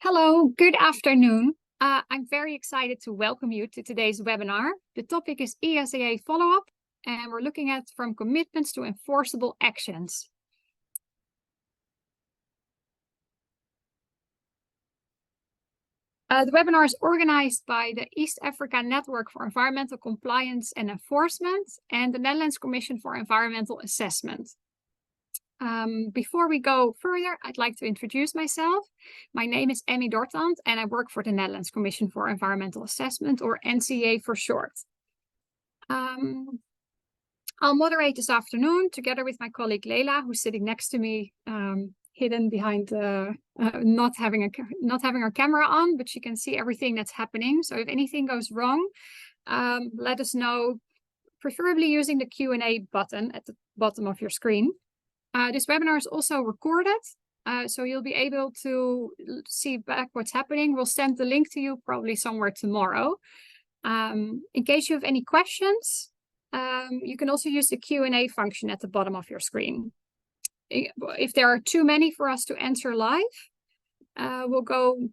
Hello, good afternoon. I'm very excited to welcome you to today's webinar. The topic is ESIA follow-up, and we're looking at from commitments to enforceable actions. The webinar is organized by the East Africa Network for Environmental Compliance and Enforcement and the Netherlands Commission for Environmental Assessment. Before we go further, I'd like to introduce myself. My name is Emmy Dortand, and I work for the Netherlands Commission for Environmental Assessment, or NCA for short. I'll moderate this afternoon together with my colleague Leila, who's sitting next to me, hidden behind not having her camera on, but she can see everything that's happening. So if anything goes wrong, let us know, preferably using the Q&A button at the bottom of your screen. This webinar is also recorded, so you'll be able to see back what's happening. We'll send the link to you probably somewhere tomorrow. In case you have any questions, you can also use the Q&A function at the bottom of your screen. If there are too many for us to answer live, we'll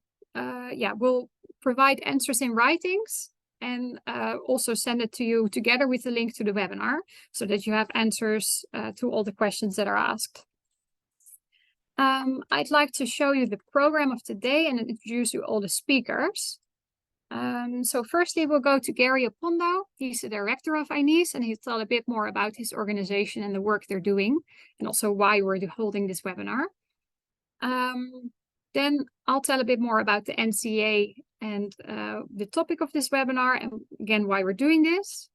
provide answers in writings and also send it to you together with the link to the webinar so that you have answers to all the questions that are asked. I'd like to show you the program of today and introduce you all the speakers. So firstly, we'll go to Gary Opondo. He's the director of ENISE, and he'll tell a bit more about his organization and the work they're doing, and also why we're holding this webinar. Then I'll tell a bit more about the NCA and the topic of this webinar, and again, why we're doing this.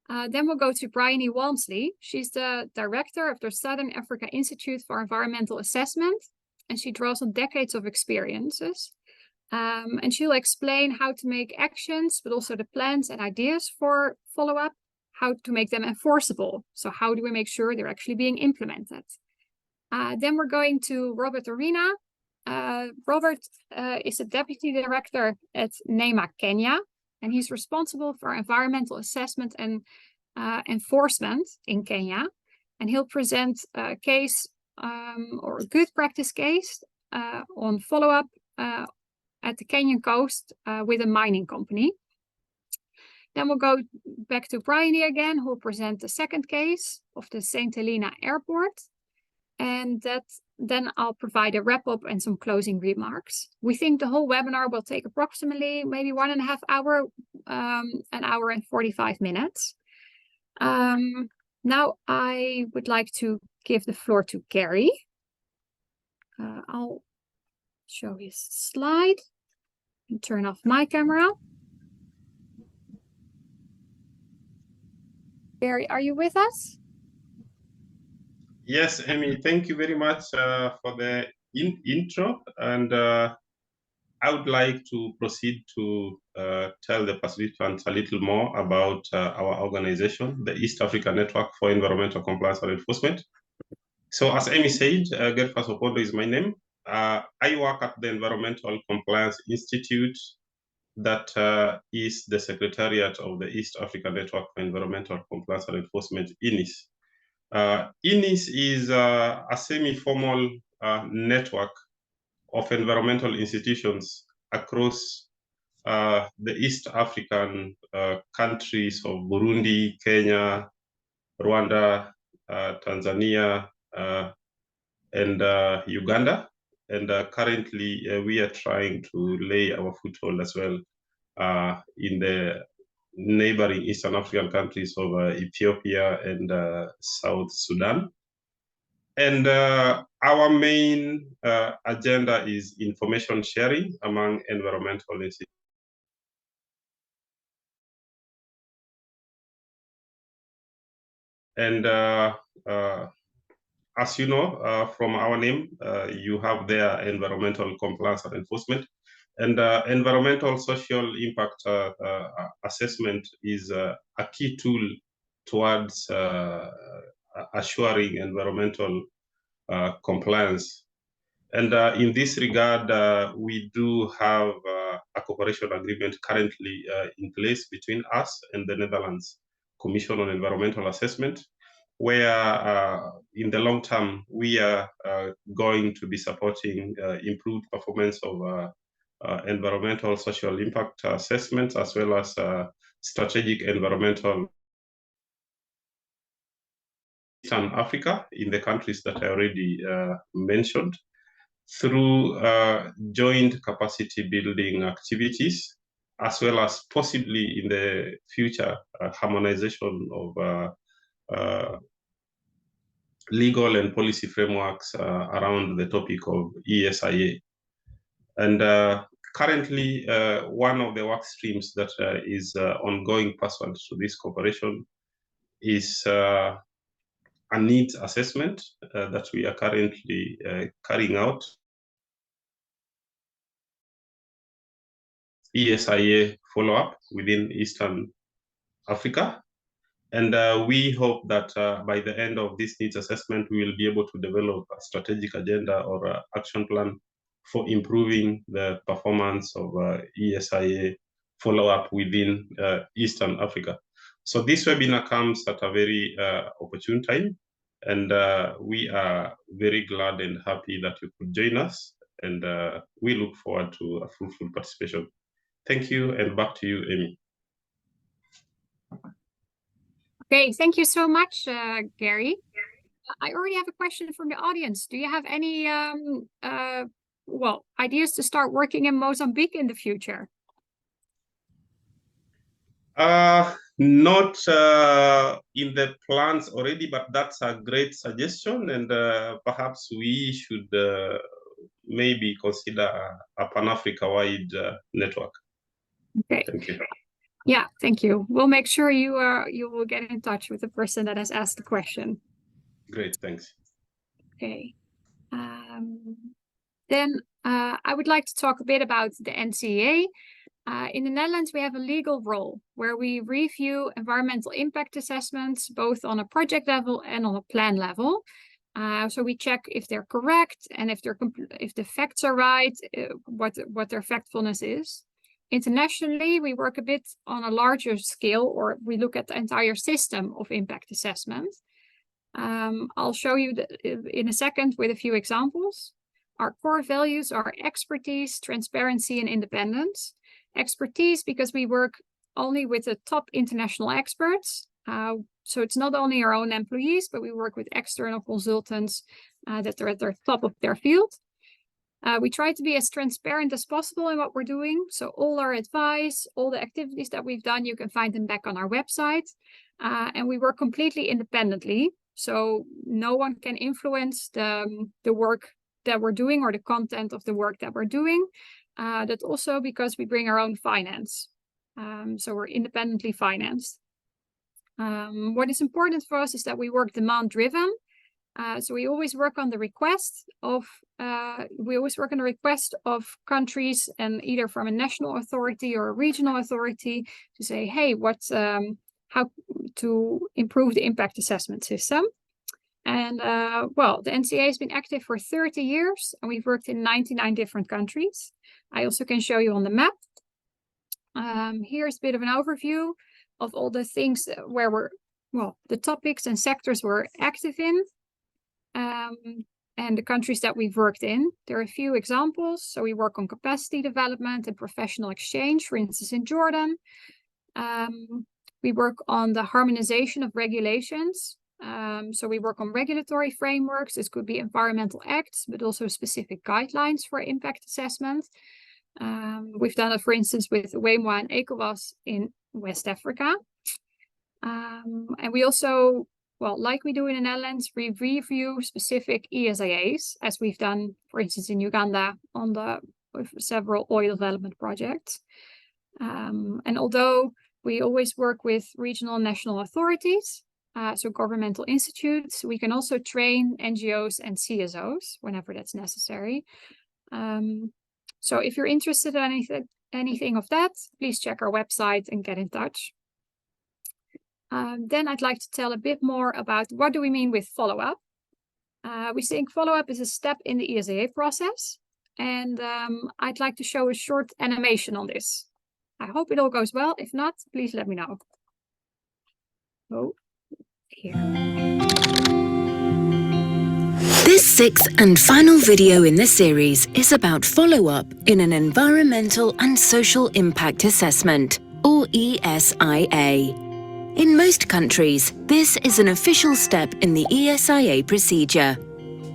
Then we'll go to Bryony Walmsley. She's the director of the Southern Africa Institute for Environmental Assessment, and she draws on decades of experiences. And she'll explain how to make actions, but also the plans and ideas for follow-up, how to make them enforceable. So how do we make sure they're actually being implemented? Then we're going to Robert Arena. Robert is the Deputy Director at NEMA Kenya, and he's responsible for environmental assessment and enforcement in Kenya. And he'll present a case or a good practice case on follow-up at the Kenyan coast with a mining company. Then we'll go back to Bryony again, who will present the second case of the St. Helena Airport. And then I'll provide a wrap-up and some closing remarks. We think the whole webinar will take approximately maybe 1.5 hours, an hour and 45 minutes. Now I would like to give the floor to Gary. I'll show his slide and turn off my camera. Gary, are you with us? Yes, Emmy, thank you very much for the intro. And I would like to proceed to tell the participants a little more about our organization, the East Africa Network for Environmental Compliance and Enforcement. So as Emmy said, Gary Opondo is my name. I work at the Environmental Compliance Institute that is the secretariat of the East Africa Network for Environmental Compliance and Enforcement, ENISE. ENISE is a semi-formal network of environmental institutions across the East African countries of Burundi, Kenya, Rwanda, Tanzania, and Uganda. And currently, we are trying to lay our foothold as well in the neighboring Eastern African countries of Ethiopia and South Sudan. And our main agenda is information sharing among environmental institutions. And as you know, from our name, you have there environmental compliance and enforcement. And environmental social impact assessment is a key tool towards assuring environmental compliance. And in this regard, we do have a cooperation agreement currently in place between us and the Netherlands Commission on Environmental Assessment. where in the long term, we are going to be supporting improved performance of environmental social impact assessments, as well as strategic environmental Eastern Africa in the countries that I already mentioned, through joint capacity building activities, as well as possibly in the future harmonization of legal and policy frameworks around the topic of ESIA. And currently, one of the work streams that is ongoing pursuant to this cooperation is a needs assessment that we are currently carrying out. ESIA follow-up within Eastern Africa. And we hope that by the end of this needs assessment, we will be able to develop a strategic agenda or action plan for improving the performance of ESIA follow-up within Eastern Africa. So this webinar comes at a very opportune time, and we are very glad and happy that you could join us, and we look forward to a fruitful participation. Thank you, and back to you, Amy. Okay, thank you so much, Gary. I already have a question from the audience. Do you have any ideas to start working in Mozambique in the future? Not in the plans already, but that's a great suggestion, and perhaps we should maybe consider a Pan-Africa-wide network. Okay. Thank you. Yeah, thank you. We'll make sure you will get in touch with the person that has asked the question. Great, thanks. Okay. Then I would like to talk a bit about the NCA. In the Netherlands, we have a legal role where we review environmental impact assessments, both on a project level and on a plan level. So we check if they're correct and if the facts are right, what their factfulness is. Internationally, we work a bit on a larger scale, or we look at the entire system of impact assessment. I'll show you in a second with a few examples. Our core values are expertise, transparency, and independence. Expertise because we work only with the top international experts. So it's not only our own employees, but we work with external consultants that are at the top of their field. We try to be as transparent as possible in what we're doing. So all our advice, all the activities that we've done, you can find them back on our website. And we work completely independently. So no one can influence the work that we're doing or the content of the work that we're doing. That's also because we bring our own finance. So we're independently financed. What is important for us is that we work demand-driven. So we always work on the request of countries, and either from a national authority or a regional authority, to say, hey, how to improve the impact assessment system. And the NCA has been active for 30 years, and we've worked in 99 different countries. I also can show you on the map. Here's a bit of an overview of all the things where the topics and sectors we're active in, and the countries that we've worked in. There are a few examples. So we work on capacity development and professional exchange, for instance, in Jordan. We work on the harmonization of regulations. So we work on regulatory frameworks. This could be environmental acts, but also specific guidelines for impact assessment. We've done it, for instance, with WEMWA and ECOWAS in West Africa. And we also, like we do in the Netherlands, we review specific ESIAs, as we've done, for instance, in Uganda with several oil development projects. And although we always work with regional and national authorities, so governmental institutes, we can also train NGOs and CSOs whenever that's necessary. So if you're interested in anything of that, please check our website and get in touch. Then I'd like to tell a bit more about what do we mean with follow-up. We think follow-up is a step in the ESIA process, and I'd like to show a short animation on this. I hope it all goes well. If not, please let me know. Oh, here. sixth and final video in the series is about follow-up in an Environmental and Social Impact Assessment, or ESIA. In most countries, this is an official step in the ESIA procedure.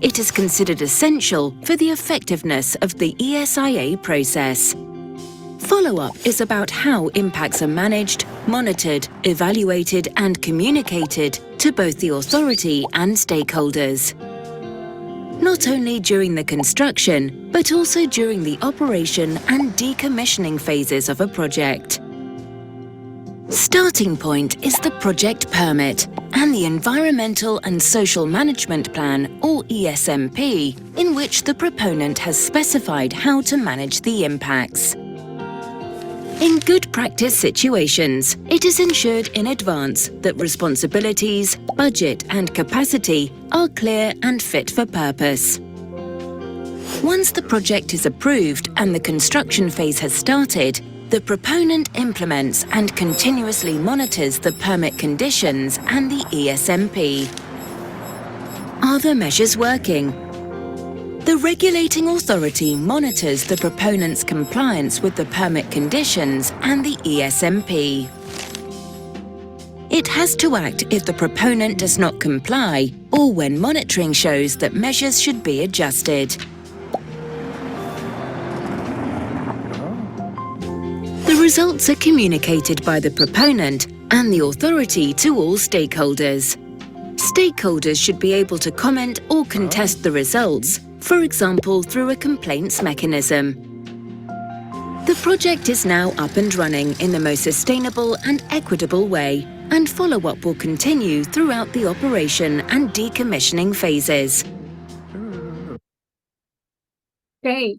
It is considered essential for the effectiveness of the ESIA process. Follow-up is about how impacts are managed, monitored, evaluated and communicated to both the authority and stakeholders. Not only during the construction, but also during the operation and decommissioning phases of a project. Starting point is the project permit and the Environmental and Social Management Plan, or ESMP, in which the proponent has specified how to manage the impacts. In good practice situations, it is ensured in advance that responsibilities, budget and capacity are clear and fit for purpose. Once the project is approved and the construction phase has started, the proponent implements and continuously monitors the permit conditions and the ESMP. Are the measures working? The regulating authority monitors the proponent's compliance with the permit conditions and the ESMP. It has to act if the proponent does not comply or when monitoring shows that measures should be adjusted. The results are communicated by the proponent and the authority to all stakeholders. Stakeholders should be able to comment or contest the results, for example through a complaints mechanism. The project is now up and running in the most sustainable and equitable way, and follow-up will continue throughout the operation and decommissioning phases. Okay,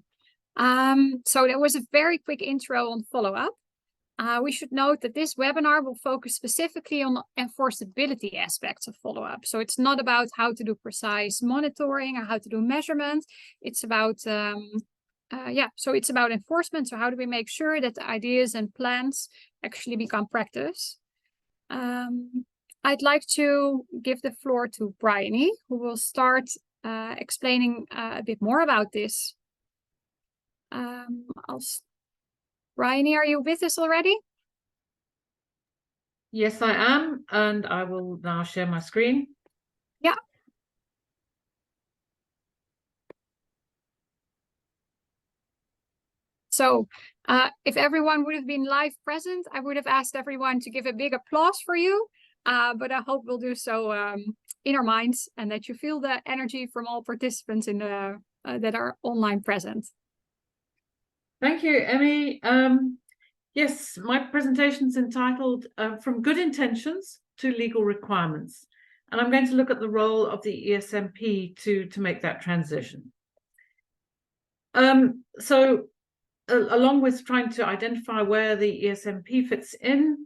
so that was a very quick intro on follow-up. We should note that this webinar will focus specifically on the enforceability aspects of follow-up. So it's not about how to do precise monitoring or how to do measurement. It's about, so it's about enforcement. So how do we make sure that the ideas and plans actually become practice? I'd like to give the floor to Bryony, who will start explaining a bit more about this. Bryony, are you with us already? Yes, I am, and I will now share my screen. Yeah. So if everyone would have been live present, I would have asked everyone to give a big applause for you, but I hope we'll do so in our minds and that you feel the energy from all participants in the, that are online present. Thank you, Emmy. Yes, my presentation is entitled From Good Intentions to Legal Requirements. And I'm going to look at the role of the ESMP to make that transition. Along with trying to identify where the ESMP fits in,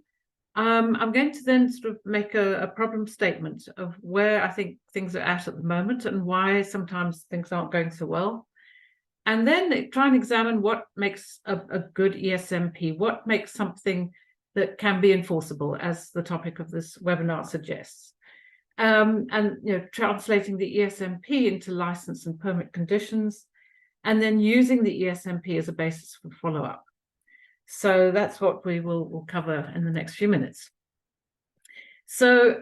I'm going to then sort of make a problem statement of where I think things are at the moment and why sometimes things aren't going so well. And then try and examine what makes a good ESMP, what makes something that can be enforceable, as the topic of this webinar suggests. And translating the ESMP into license and permit conditions, and then using the ESMP as a basis for follow-up. So that's what we will cover in the next few minutes. So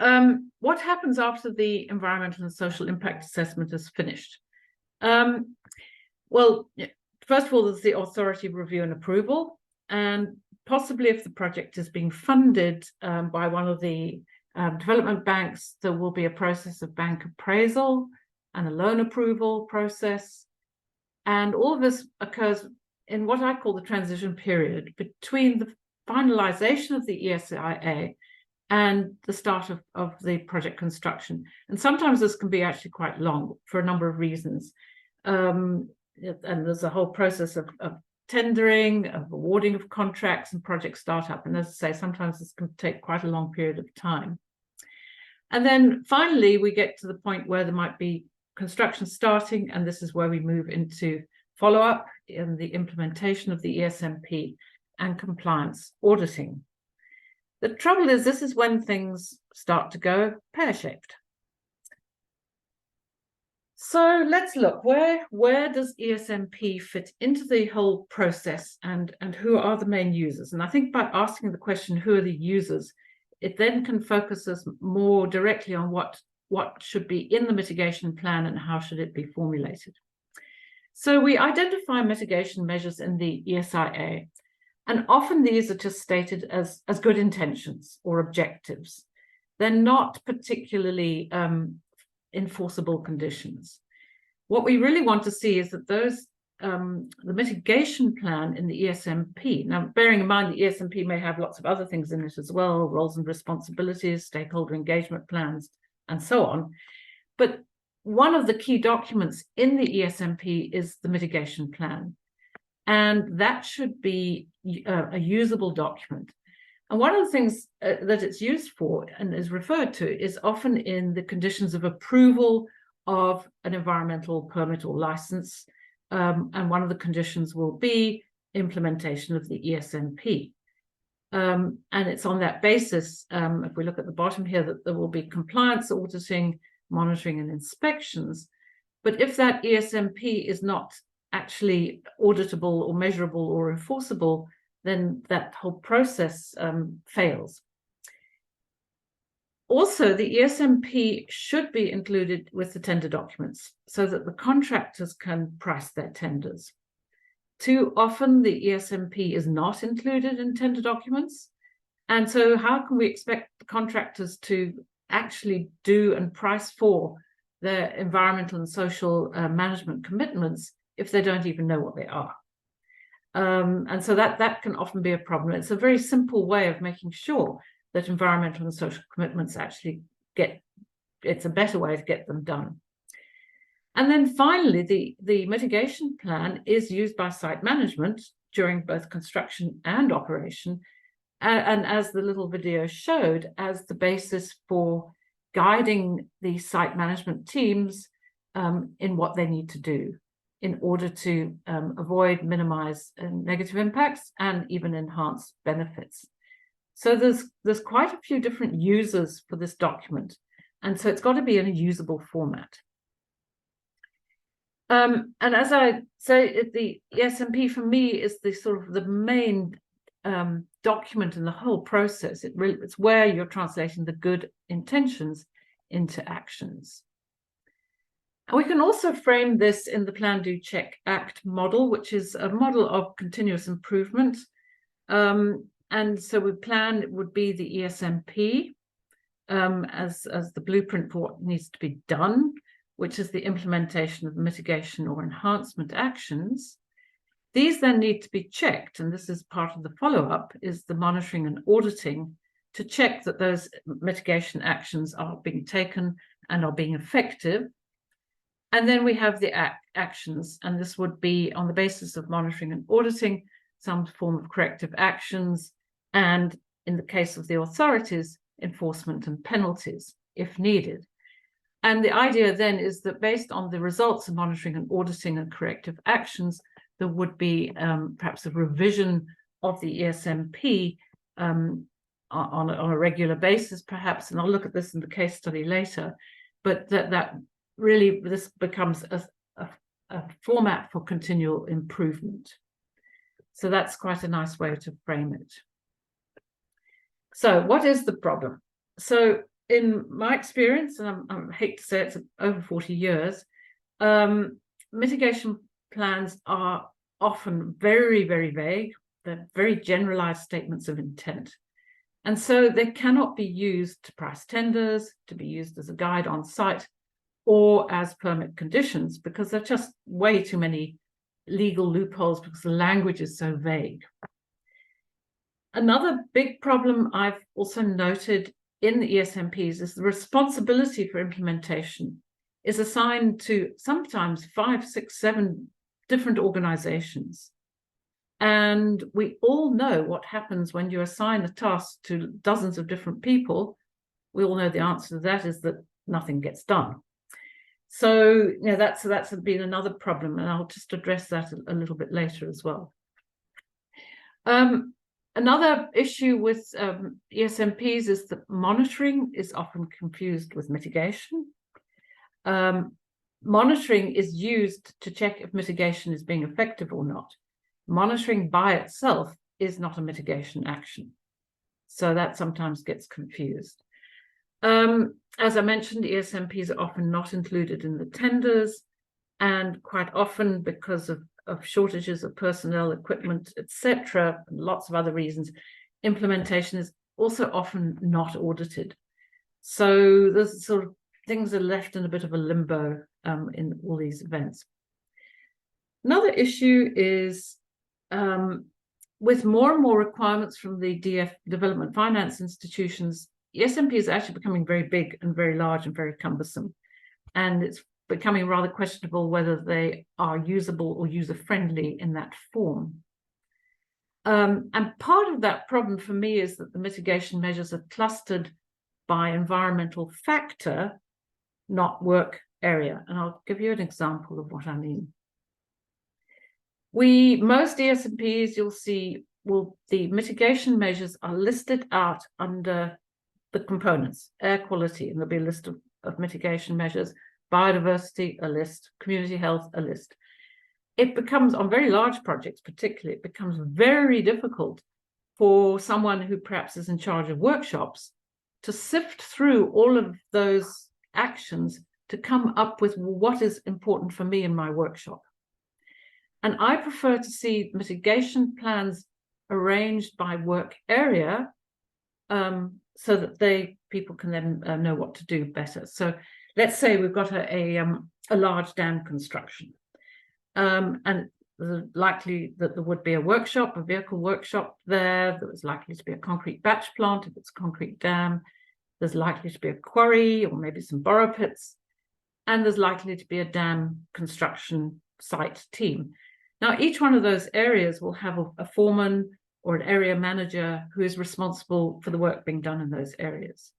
what happens after the environmental and social impact assessment is finished? Well, first of all, there's the authority review and approval, and possibly if the project is being funded by one of the development banks, there will be a process of bank appraisal and a loan approval process. And all of this occurs in what I call the transition period between the finalization of the ESIA and the start of the project construction. And sometimes this can be actually quite long for a number of reasons. And there's a whole process of tendering, of awarding of contracts and project startup. And as I say, sometimes this can take quite a long period of time. And then finally, we get to the point where there might be construction starting, and this is where we move into follow-up in the implementation of the ESMP and compliance auditing. The trouble is, this is when things start to go pear-shaped. So let's look, where does ESMP fit into the whole process, and who are the main users? And I think by asking the question, who are the users, it then can focus us more directly on what should be in the mitigation plan and how should it be formulated. So we identify mitigation measures in the ESIA, and often these are just stated as good intentions or objectives. They're not particularly enforceable conditions. What we really want to see is that those the mitigation plan in the ESMP, now bearing in mind the ESMP may have lots of other things in it as well, roles and responsibilities, stakeholder engagement plans, and so on. But one of the key documents in the ESMP is the mitigation plan, and that should be a usable document. And one of the things that it's used for and is referred to is often in the conditions of approval of an environmental permit or license. And one of the conditions will be implementation of the ESMP. And it's on that basis, if we look at the bottom here, that there will be compliance auditing, monitoring and inspections. But if that ESMP is not actually auditable or measurable or enforceable, then that whole process fails. Also, the ESMP should be included with the tender documents so that the contractors can price their tenders. Too often, the ESMP is not included in tender documents. And so how can we expect the contractors to actually do and price for their environmental and social management commitments if they don't even know what they are? And so that can often be a problem. It's a very simple way of making sure that environmental and social commitments actually it's a better way to get them done. And then finally, the mitigation plan is used by site management during both construction and operation, and as the little video showed, as the basis for guiding the site management teams in what they need to do in order to avoid, minimize negative impacts and even enhance benefits. So there's quite a few different users for this document, and so it's got to be in a usable format. And as I say, the ESMP for me is the sort of the main document in the whole process. It's where you're translating the good intentions into actions. And we can also frame this in the Plan, Do, Check, Act model, which is a model of continuous improvement. And so we plan it would be the ESMP as the blueprint for what needs to be done, which is the implementation of mitigation or enhancement actions. These then need to be checked, and this is part of the follow-up, is the monitoring and auditing to check that those mitigation actions are being taken and are being effective. And then we have the actions, and this would be on the basis of monitoring and auditing, some form of corrective actions, and in the case of the authorities, enforcement and penalties if needed. And the idea then is that based on the results of monitoring and auditing and corrective actions, there would be perhaps a revision of the ESMP on a regular basis, perhaps, and I'll look at this in the case study later, but that really this becomes a format for continual improvement. So that's quite a nice way to frame it. So what is the problem? So in my experience, and I hate to say it's over 40 years, mitigation plans are often very, very vague. They're very generalized statements of intent. And so they cannot be used to price tenders, to be used as a guide on site, or as permit conditions, because there are just way too many legal loopholes because the language is so vague. Another big problem I've also noted in the ESMPs is the responsibility for implementation is assigned to sometimes 5, 6, 7 different organizations. And we all know what happens when you assign a task to dozens of different people. We all know the answer to that is that nothing gets done. So that's been another problem, and I'll just address that a little bit later as well. Another issue with ESMPs is that monitoring is often confused with mitigation. monitoring is used to check if mitigation is being effective or not. Monitoring by itself is not a mitigation action. So that sometimes gets confused. As I mentioned, ESMPs are often not included in the tenders, and quite often because of shortages of personnel, equipment, etc., and lots of other reasons, implementation is also often not audited. So there's sort of things are left in a bit of a limbo in all these events. Another issue is with more and more requirements from the development finance institutions, ESMP is actually becoming very big and very large and very cumbersome. And it's becoming rather questionable whether they are usable or user-friendly in that form. And part of that problem for me is that the mitigation measures are clustered by environmental factor, not work area. And I'll give you an example of what I mean. Most ESMPs, you'll see, the mitigation measures are listed out under the components, air quality, and there'll be a list of mitigation measures, biodiversity, a list, community health, a list. It becomes, on very large projects particularly, it becomes very difficult for someone who perhaps is in charge of workshops to sift through all of those actions to come up with what is important for me in my workshop. And I prefer to see mitigation plans arranged by work area so that people can then know what to do better. So let's say we've got a large dam construction, and likely that there would be a workshop, a vehicle workshop there. There was likely to be a concrete batch plant if it's a concrete dam. There's likely to be a quarry or maybe some borrow pits, and there's likely to be a dam construction site team. Now, each one of those areas will have a foreman or an area manager who is responsible for the work being done in those areas.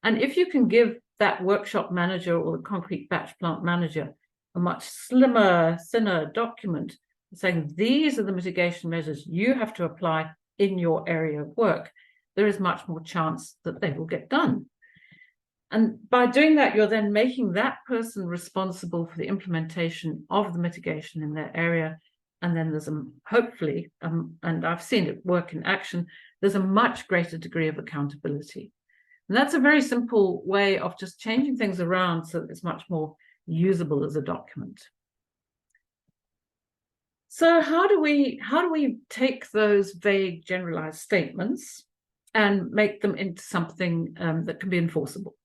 And if you can give that workshop manager or the concrete batch plant manager a much slimmer, thinner document saying these are the mitigation measures you have to apply in your area of work, there is much more chance that they will get done. And by doing that, you're then making that person responsible for the implementation of the mitigation in their area. And then there's hopefully, and I've seen it work in action, there's a much greater degree of accountability. And that's a very simple way of just changing things around so that it's much more usable as a document. So how do we take those vague generalized statements and make them into something that can be enforceable?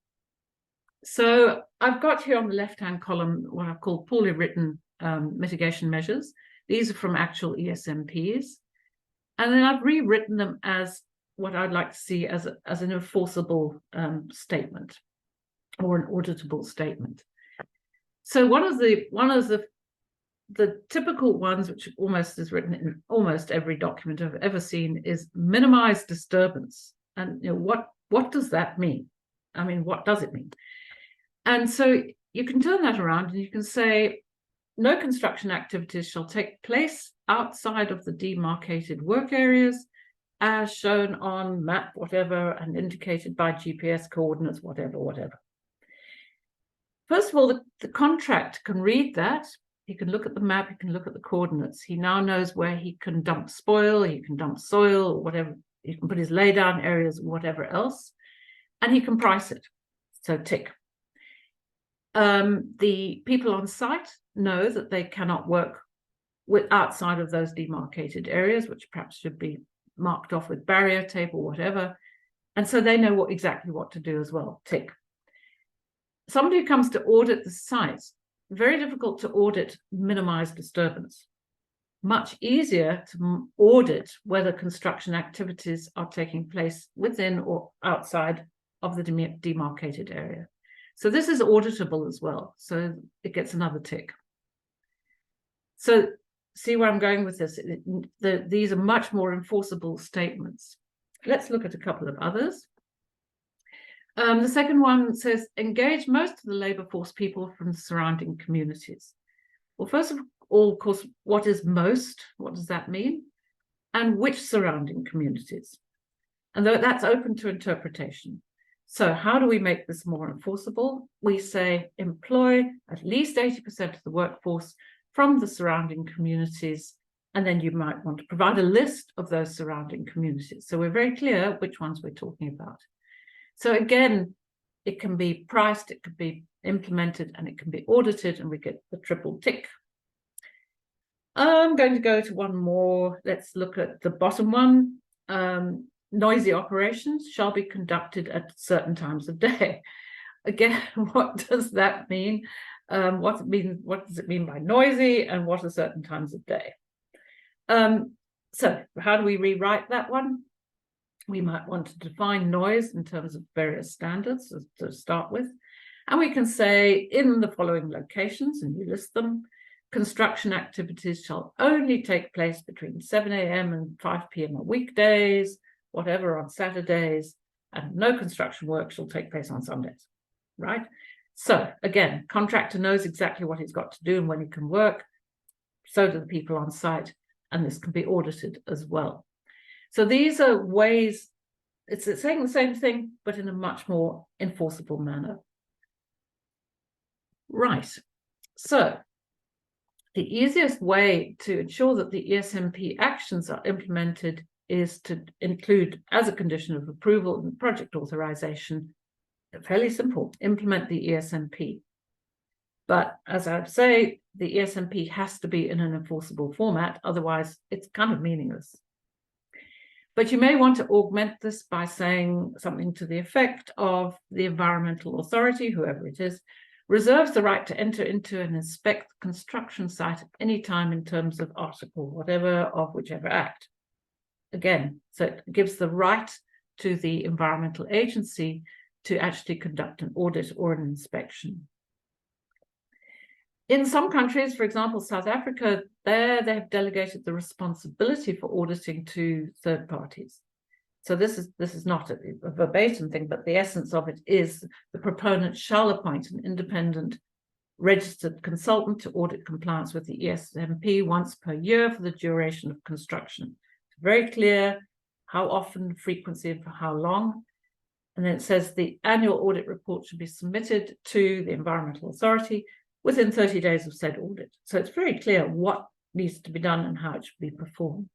So I've got here on the left-hand column what I've called poorly written mitigation measures. These are from actual ESMPs. And then I've rewritten them as what I'd like to see as an enforceable statement or an auditable statement. So one of the typical ones, which almost is written in almost every document I've ever seen, is minimize disturbance. And what does that mean? I mean, what does it mean? And so you can turn that around and you can say, no construction activities shall take place outside of the demarcated work areas as shown on map whatever and indicated by GPS coordinates, whatever. First of all, the contract can read that. He can look at the map, he can look at the coordinates. He now knows where he can dump spoil, he can dump soil, or whatever. He can put his laydown areas, whatever else, and he can price it. So tick. The people on site know that they cannot work outside of those demarcated areas, which perhaps should be marked off with barrier tape or whatever. And so they know exactly what to do as well, tick. Somebody who comes to audit the site, very difficult to audit minimized disturbance. Much easier to audit whether construction activities are taking place within or outside of the demarcated area. So this is auditable as well. So it gets another tick. So see where I'm going with this? These are much more enforceable statements. Let's look at a couple of others. The second one says, engage most of the labour force people from the surrounding communities. Well, first of all, of course, what is most? What does that mean? And which surrounding communities? And that's open to interpretation. So how do we make this more enforceable? We say employ at least 80% of the workforce from the surrounding communities, and then you might want to provide a list of those surrounding communities. So we're very clear which ones we're talking about. So again, it can be priced, it could be implemented, and it can be audited, and we get the triple tick. I'm going to go to one more. Let's look at the bottom one. Noisy operations shall be conducted at certain times of day. Again, what does that mean? What does it mean by noisy, and what are certain times of day? So how do we rewrite that one? We might want to define noise in terms of various standards to start with. And we can say in the following locations, and you list them, construction activities shall only take place between 7 a.m. and 5 p.m. on weekdays, whatever on Saturdays, and no construction work shall take place on Sundays, right? So again, contractor knows exactly what he's got to do and when he can work. So do the people on site, and this can be audited as well. So these are ways, it's saying the same thing, but in a much more enforceable manner. Right, so the easiest way to ensure that the ESMP actions are implemented is to include, as a condition of approval and project authorization, fairly simple, implement the ESMP. But as I say, the ESMP has to be in an enforceable format, otherwise it's kind of meaningless. But you may want to augment this by saying something to the effect of the environmental authority, whoever it is, reserves the right to enter into and inspect the construction site at any time in terms of article whatever of whichever act. Again, so it gives the right to the environmental agency to actually conduct an audit or an inspection. In some countries, for example, South Africa, they have delegated the responsibility for auditing to third parties. So this is not a verbatim thing, but the essence of it is the proponent shall appoint an independent registered consultant to audit compliance with the ESMP once per year for the duration of construction. It's very clear how often, frequency, and for how long. And then it says the annual audit report should be submitted to the environmental authority within 30 days of said audit. So it's very clear what needs to be done and how it should be performed.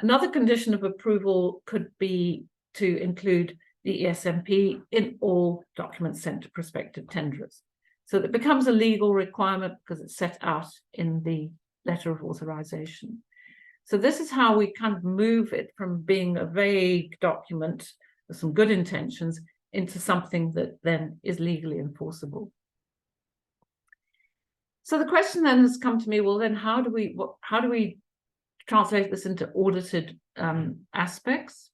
Another condition of approval could be to include the ESMP in all documents sent to prospective tenderers. So that becomes a legal requirement because it's set out in the letter of authorization. So this is how we kind of move it from being a vague document with some good intentions into something that then is legally enforceable. So the question then has come to me, well, then how do we translate this into audited aspects?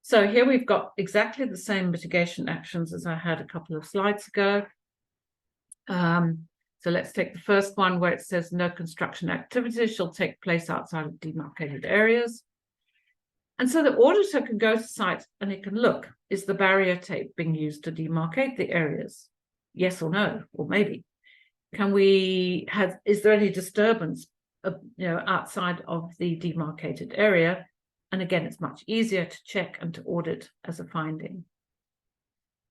So here we've got exactly the same mitigation actions as I had a couple of slides ago. So let's take the first one where it says no construction activities shall take place outside of demarcated areas. And so the auditor can go to site and it can look, is the barrier tape being used to demarcate the areas? Yes or no, or maybe. Is there any disturbance outside of the demarcated area? And again, it's much easier to check and to audit as a finding.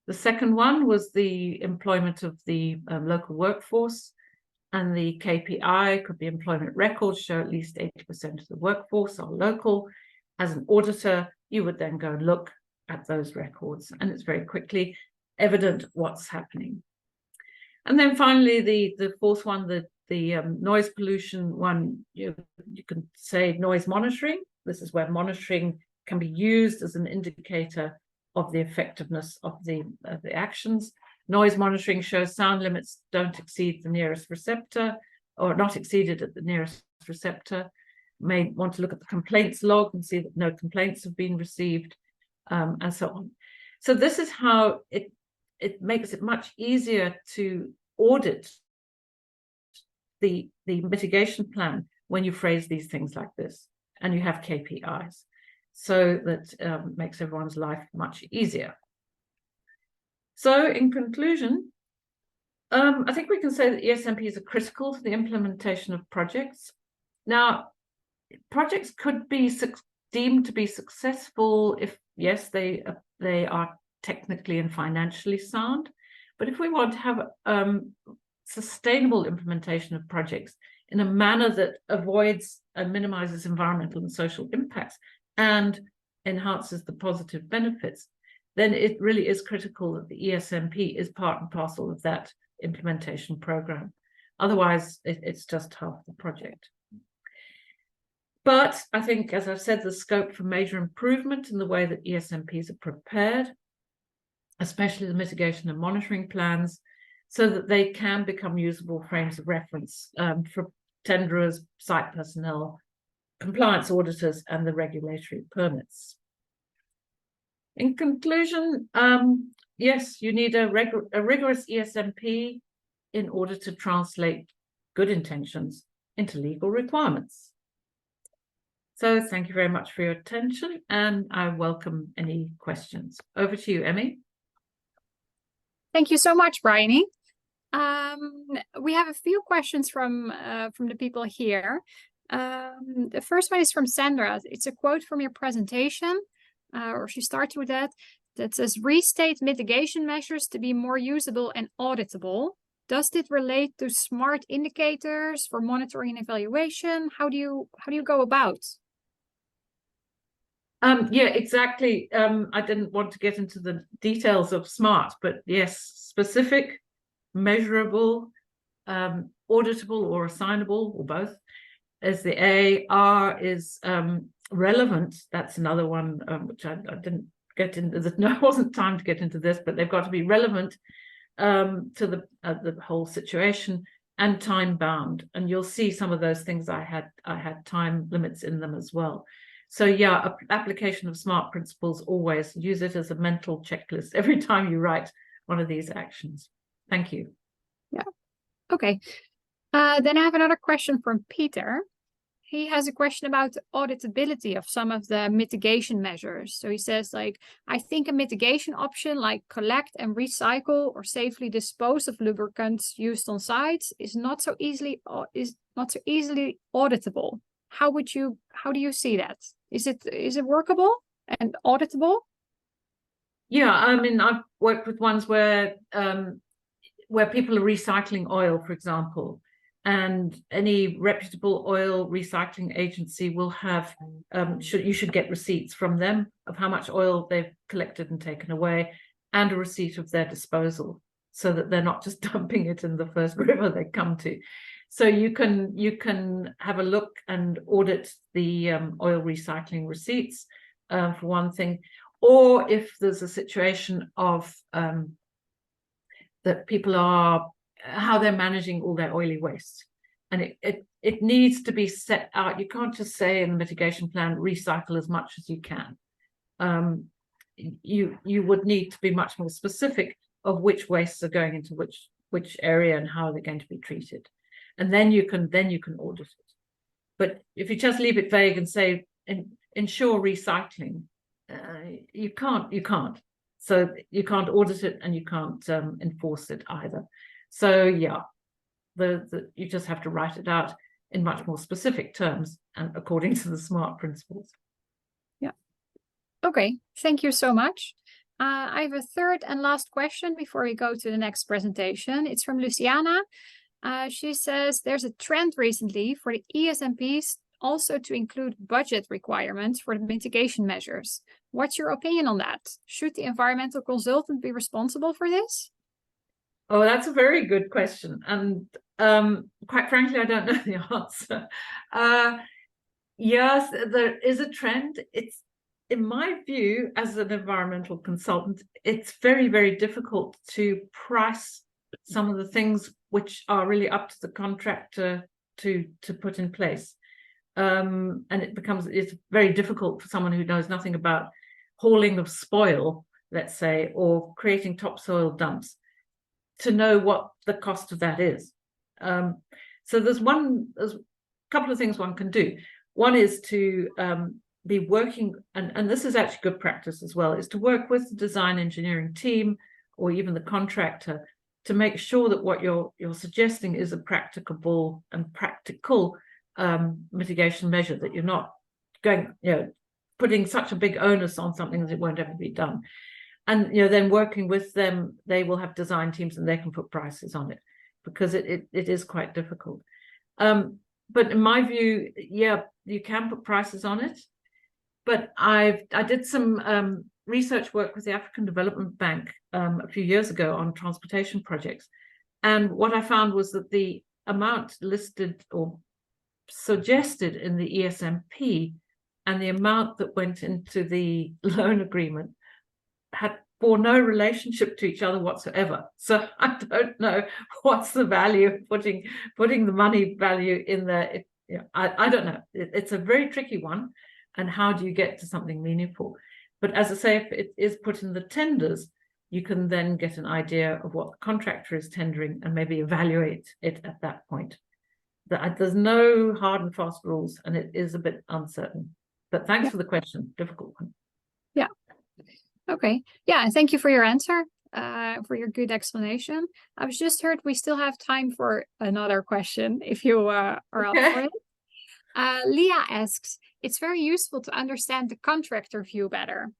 The second one was the employment of the local workforce, and the KPI could be employment records show at least 80% of the workforce are local. As an auditor, you would then go and look at those records, and it's very quickly evident what's happening. And then finally, the fourth one, the noise pollution one, you can say noise monitoring. This is where monitoring can be used as an indicator of the effectiveness of the actions. Noise monitoring shows sound limits don't exceed the nearest receptor, or not exceeded at the nearest receptor. You may want to look at the complaints log and see that no complaints have been received, and so on. So this is how it makes it much easier to audit the mitigation plan when you phrase these things like this and you have KPIs. So that makes everyone's life much easier. So in conclusion, I think we can say that ESMPs are critical to the implementation of projects. Now, projects could be deemed to be successful if, yes, they are technically and financially sound. But if we want to have sustainable implementation of projects in a manner that avoids and minimizes environmental and social impacts and enhances the positive benefits, then it really is critical that the ESMP is part and parcel of that implementation program. Otherwise, it's just half the project. But I think, as I've said, there's scope for major improvement in the way that ESMPs are prepared, especially the mitigation and monitoring plans, so that they can become usable frames of reference for tenderers, site personnel, compliance auditors, and the regulatory permits. In conclusion, yes, you need a rigorous ESMP in order to translate good intentions into legal requirements. So thank you very much for your attention, and I welcome any questions. Over to you, Emmy. Thank you so much, Bryony. We have a few questions from the people here. The first one is from Sandra. It's a quote from your presentation, or she starts with that says, restate mitigation measures to be more usable and auditable. Does it relate to smart indicators for monitoring and evaluation? How do you go about? Yeah, exactly. I didn't want to get into the details of SMART, but yes, specific, measurable, auditable or assignable, or both, is the A. R is relevant. That's another one which I didn't get into. No, it wasn't time to get into this, but they've got to be relevant to the whole situation, and time bound. And you'll see some of those things I had time limits in them as well. So yeah, application of SMART principles, always use it as a mental checklist every time you write one of these actions. Thank you. Yeah. Okay. Then I have another question from Peter. He has a question about the auditability of some of the mitigation measures. So he says, like, I think a mitigation option like collect and recycle or safely dispose of lubricants used on sites is not so easily auditable. How do you see that? Is it workable and auditable? Yeah, I mean, I've worked with ones where people are recycling oil, for example, and any reputable oil recycling agency will have you should get receipts from them of how much oil they've collected and taken away, and a receipt of their disposal, so that they're not just dumping it in the first river they come to. So you can have a look and audit the oil recycling receipts for one thing, or if there's a situation of that people are how they're managing all their oily waste, and it needs to be set out. You can't just say in the mitigation plan recycle as much as you can. You would need to be much more specific of which wastes are going into which area and how they're going to be treated. And then you can audit it. But if you just leave it vague and say ensure recycling, you can't. So you can't audit it and you can't enforce it either. So yeah, you just have to write it out in much more specific terms and according to the SMART principles. Yeah. Okay. Thank you so much. I have a third and last question before we go to the next presentation. It's from Luciana. She says there's a trend recently for the ESMPs also to include budget requirements for the mitigation measures. What's your opinion on that? Should the environmental consultant be responsible for this? Oh, that's a very good question. And quite frankly, I don't know the answer. Yes, there is a trend. It's, in my view, as an environmental consultant, it's very, very difficult to price some of the things which are really up to the contractor to put in place. And it's very difficult for someone who knows nothing about hauling of spoil, let's say, or creating topsoil dumps, to know what the cost of that is. So there's a couple of things one can do. One is to be working, and this is actually good practice as well, is to work with the design engineering team or even the contractor to make sure that what you're suggesting is a practicable and practical mitigation measure, that you're not going, putting such a big onus on something that it won't ever be done. and then working with them, they will have design teams and they can put prices on it, because it is quite difficult. But in my view, yeah, you can put prices on it. But I did some research work with the African Development Bank a few years ago on transportation projects. And what I found was that the amount listed or suggested in the ESMP and the amount that went into the loan agreement bore no relationship to each other whatsoever. So I don't know what's the value of putting the money value in there. I don't know. It's a very tricky one. And how do you get to something meaningful? But as I say, if it is put in the tenders, you can then get an idea of what the contractor is tendering and maybe evaluate it at that point. There's no hard and fast rules, and it is a bit uncertain. But thanks for the question. Difficult one. Yeah. Okay. Yeah, and thank you for your answer, for your good explanation. I've just heard we still have time for another question, if you are up for it. Leah asks, it's very useful to understand the contractor view better.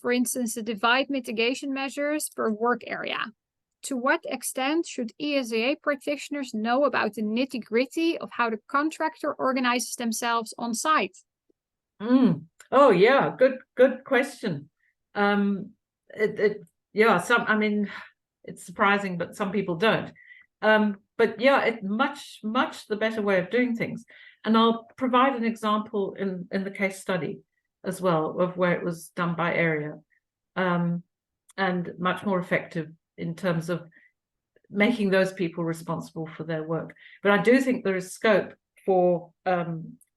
For instance, the divide mitigation measures per work area. To what extent should ESIA practitioners know about the nitty-gritty of how the contractor organizes themselves on site? Oh yeah, good question. I mean, it's surprising, but some people don't. But yeah, it's much the better way of doing things. And I'll provide an example in the case study as well of where it was done by area, and much more effective in terms of making those people responsible for their work. But I do think there is scope for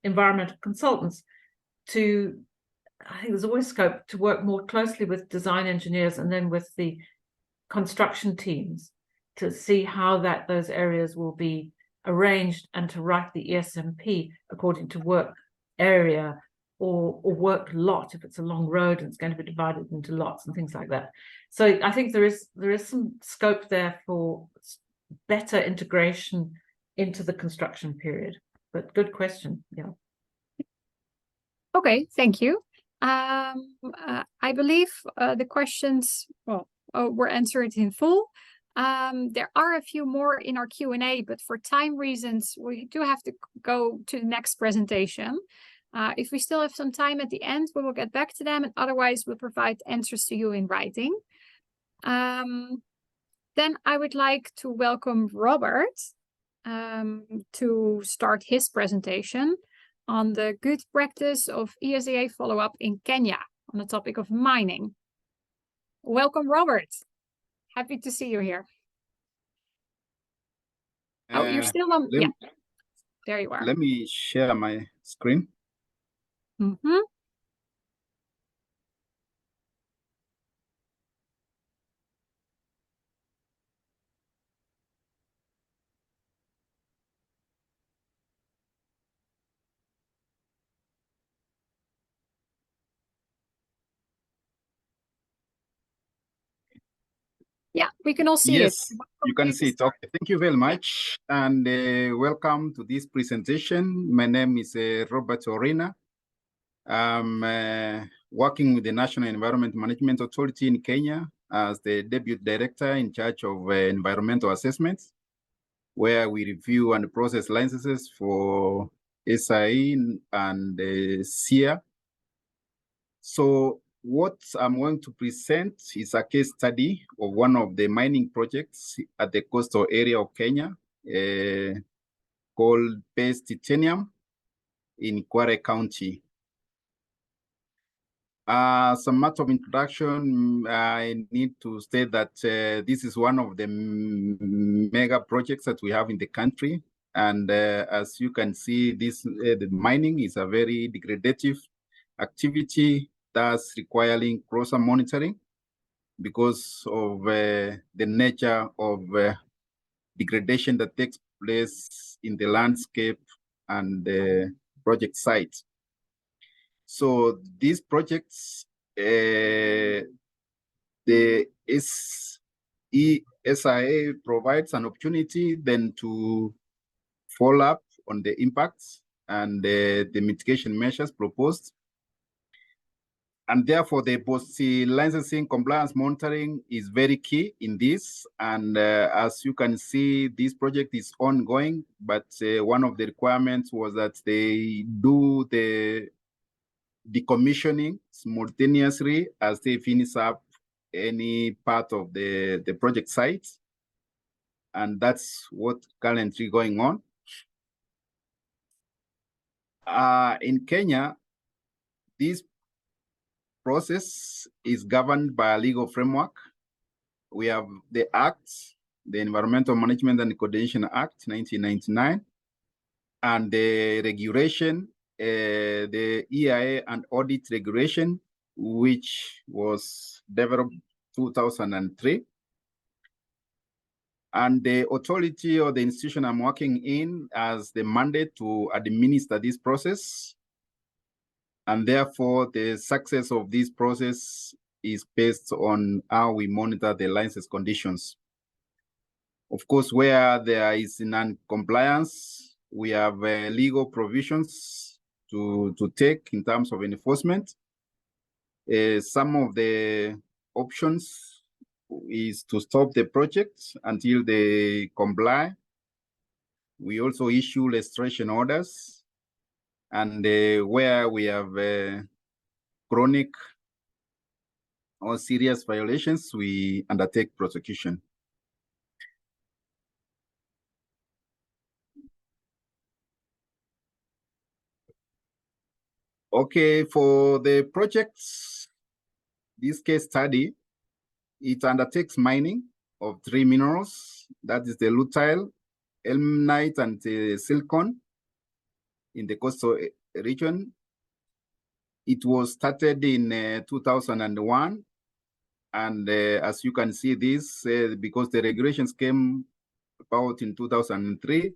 environmental consultants I think there's always scope to work more closely with design engineers and then with the construction teams to see how those areas will be arranged, and to write the ESMP according to work area or work lot if it's a long road and it's going to be divided into lots and things like that. So I think there is some scope there for better integration into the construction period. But good question. Yeah. Okay, thank you. I believe the questions were answered in full. There are a few more in our Q&A, but for time reasons, we do have to go to the next presentation. If we still have some time at the end, we will get back to them, and otherwise we'll provide answers to you in writing. Then I would like to welcome Robert to start his presentation on the good practice of ESIA follow-up in Kenya on the topic of mining. Welcome, Robert. Happy to see you here. Oh, you're still on. Yeah, there you are. Let me share my screen. Mm-hmm. Yeah, we can all see it. Yes, you can see it. Okay, thank you very much. And welcome to this presentation. My name is Robert Orina. I'm working with the National Environment Management Authority in Kenya as the Deputy Director in charge of environmental assessments, where we review and process licenses for ESIA and ESIA. So what I'm going to present is a case study of one of the mining projects at the coastal area of Kenya called Base Titanium in Kwale County. Some matter of introduction, I need to state that this is one of the mega projects that we have in the country. And as you can see, the mining is a very degradative activity that's requiring closer monitoring because of the nature of degradation that takes place in the landscape and the project site. So these projects, the ESIA provides an opportunity then to follow up on the impacts and the mitigation measures proposed. And therefore, the post-licensing compliance monitoring is very key in this. And as you can see, this project is ongoing, but one of the requirements was that they do the decommissioning simultaneously as they finish up any part of the project site. And that's what currently going on. In Kenya, this process is governed by a legal framework. We have the Act, the Environmental Management and Coordination Act, 1999, and the regulation, the EIA and Audit Regulation, which was developed 2003. And the authority or the institution I'm working in has the mandate to administer this process. And therefore, the success of this process is based on how we monitor the license conditions. Of course, where there is non-compliance, we have legal provisions to take in terms of enforcement. Some of the options is to stop the project until they comply. We also issue restoration orders. And where we have chronic or serious violations, we undertake prosecution. Okay, for the projects, this case study, it undertakes mining of 3 minerals. That is the rutile, ilmenite, and silicon in the coastal region. It was started in 2001. And as you can see this, because the regulations came about in 2003,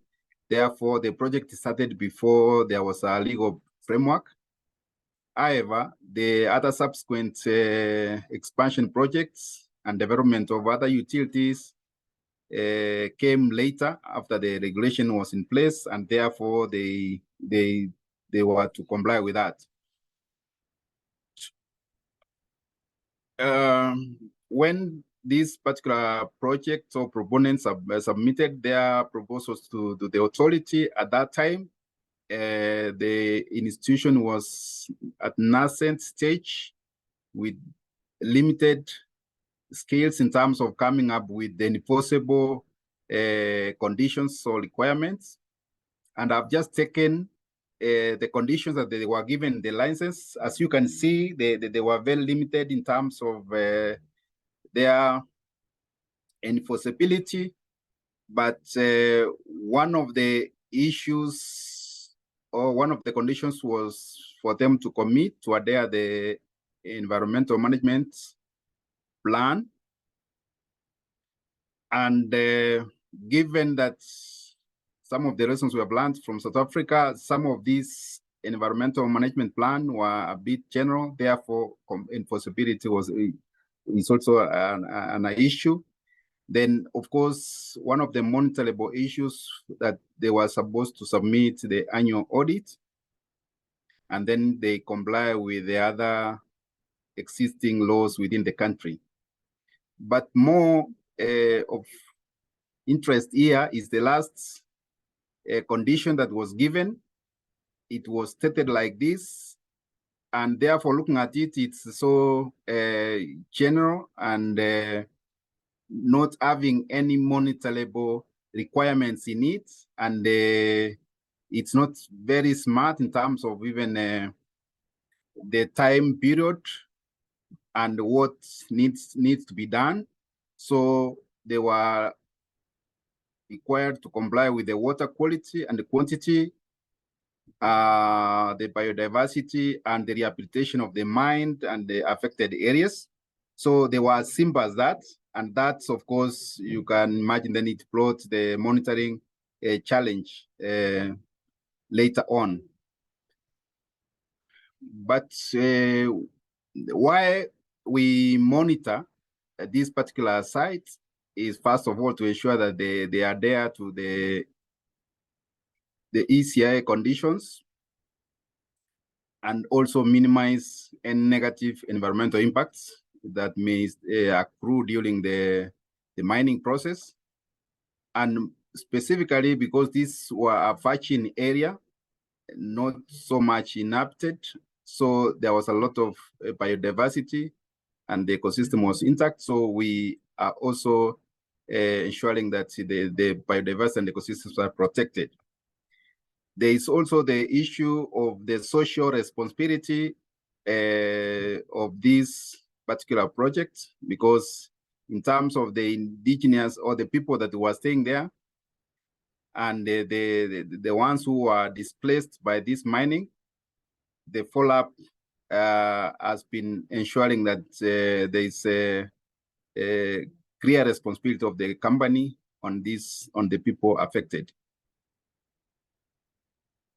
therefore the project started before there was a legal framework. However, the other subsequent expansion projects and development of other utilities came later after the regulation was in place, and therefore they were to comply with that. When this particular project or proponents submitted their proposals to the authority at that time, the institution was at nascent stage with limited skills in terms of coming up with the enforceable conditions or requirements. And I've just taken the conditions that they were given the license. As you can see, they were very limited in terms of their enforceability. But one of the issues or one of the conditions was for them to commit to adhere the environmental management plan. And given that some of the lessons we have learned from South Africa, some of these environmental management plan were a bit general, therefore enforceability is also an issue. Then, of course, one of the monitorable issues that they were supposed to submit the annual audit, and then they comply with the other existing laws within the country. But more of interest here is the last condition that was given. It was stated like this, and therefore looking at it, it's so general and not having any monitorable requirements in it, and it's not very smart in terms of even the time period and what needs to be done. So they were required to comply with the water quality and the quantity, the biodiversity, and the rehabilitation of the mine and the affected areas. So they were as simple as that. And that's, of course, you can imagine then it brought the monitoring challenge later on. But why we monitor this particular site is, first of all, to ensure that they adhere to the ESIA conditions. and also minimize any negative environmental impacts that may accrue during the mining process. And specifically because these were a virgin area, not so much inhabited, so there was a lot of biodiversity and the ecosystem was intact. So we are also ensuring that the biodiversity and ecosystems are protected. There is also the issue of the social responsibility of this particular project, because in terms of the indigenous or the people that were staying there, and the ones who are displaced by this mining, the follow-up has been ensuring that there is a clear responsibility of the company on the people affected.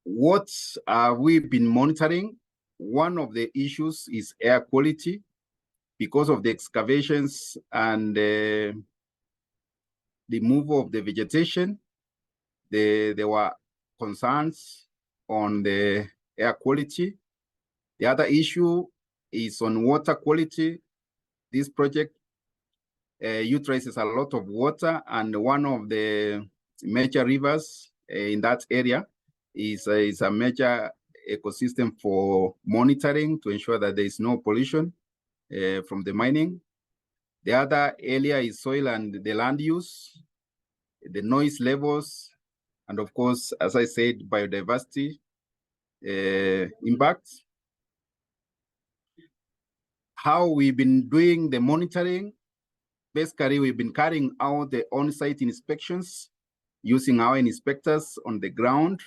What have we been monitoring? One of the issues is air quality. Because of the excavations and the removal of the vegetation, there were concerns on the air quality. The other issue is on water quality. This project utilizes a lot of water, and one of the major rivers in that area is a major ecosystem for monitoring to ensure that there is no pollution from the mining. The other area is soil and the land use, the noise levels, and of course, as I said, biodiversity impacts. How we've been doing the monitoring, basically we've been carrying out the on-site inspections using our inspectors on the ground,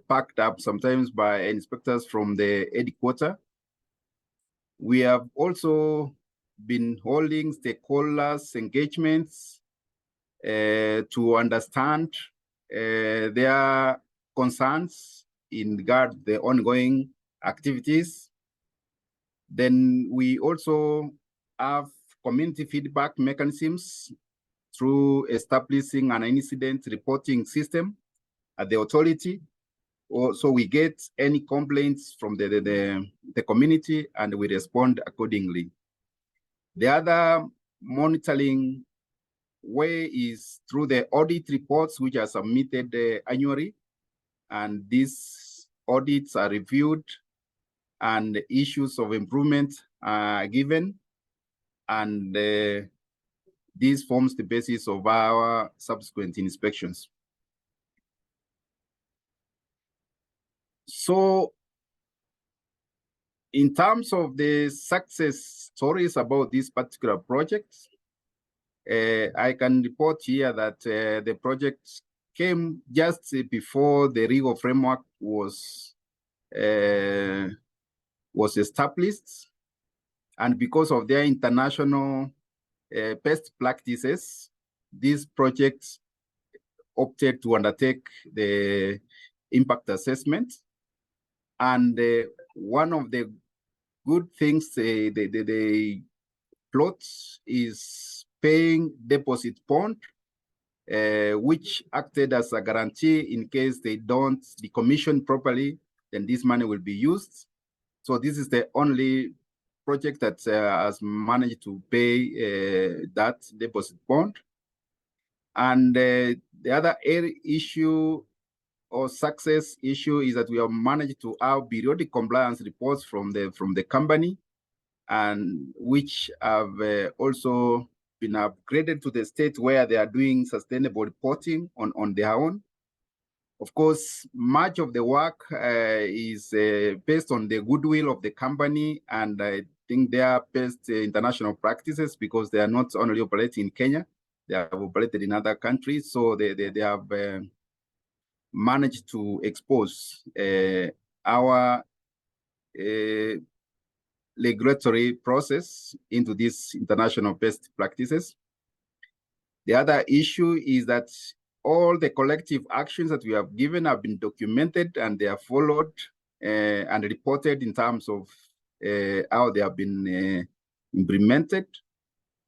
packed up sometimes by inspectors from the headquarters. We have also been holding stakeholders engagements to understand their concerns in regard to the ongoing activities. Then we also have community feedback mechanisms through establishing an incident reporting system at the authority. So we get any complaints from the community and we respond accordingly. The other monitoring way is through the audit reports, which are submitted annually. And these audits are reviewed and issues of improvement are given. And this forms the basis of our subsequent inspections. So in terms of the success stories about this particular project, I can report here that the project came just before the legal framework was established. And because of their international best practices, these projects opted to undertake the impact assessment. And one of the good things they plot is paying deposit bond, which acted as a guarantee in case they don't decommission properly, then this money will be used. So this is the only project that has managed to pay that deposit bond. And the other issue or success issue is that we have managed to have periodic compliance reports from the company, and which have also been upgraded to the state where they are doing sustainable reporting on their own. Of course, much of the work is based on the goodwill of the company, and I think they are best international practices because they are not only operating in Kenya, they have operated in other countries, so they have managed to expose our regulatory process into these international best practices. The other issue is that all the collective actions that we have given have been documented and they are followed and reported in terms of how they have been implemented.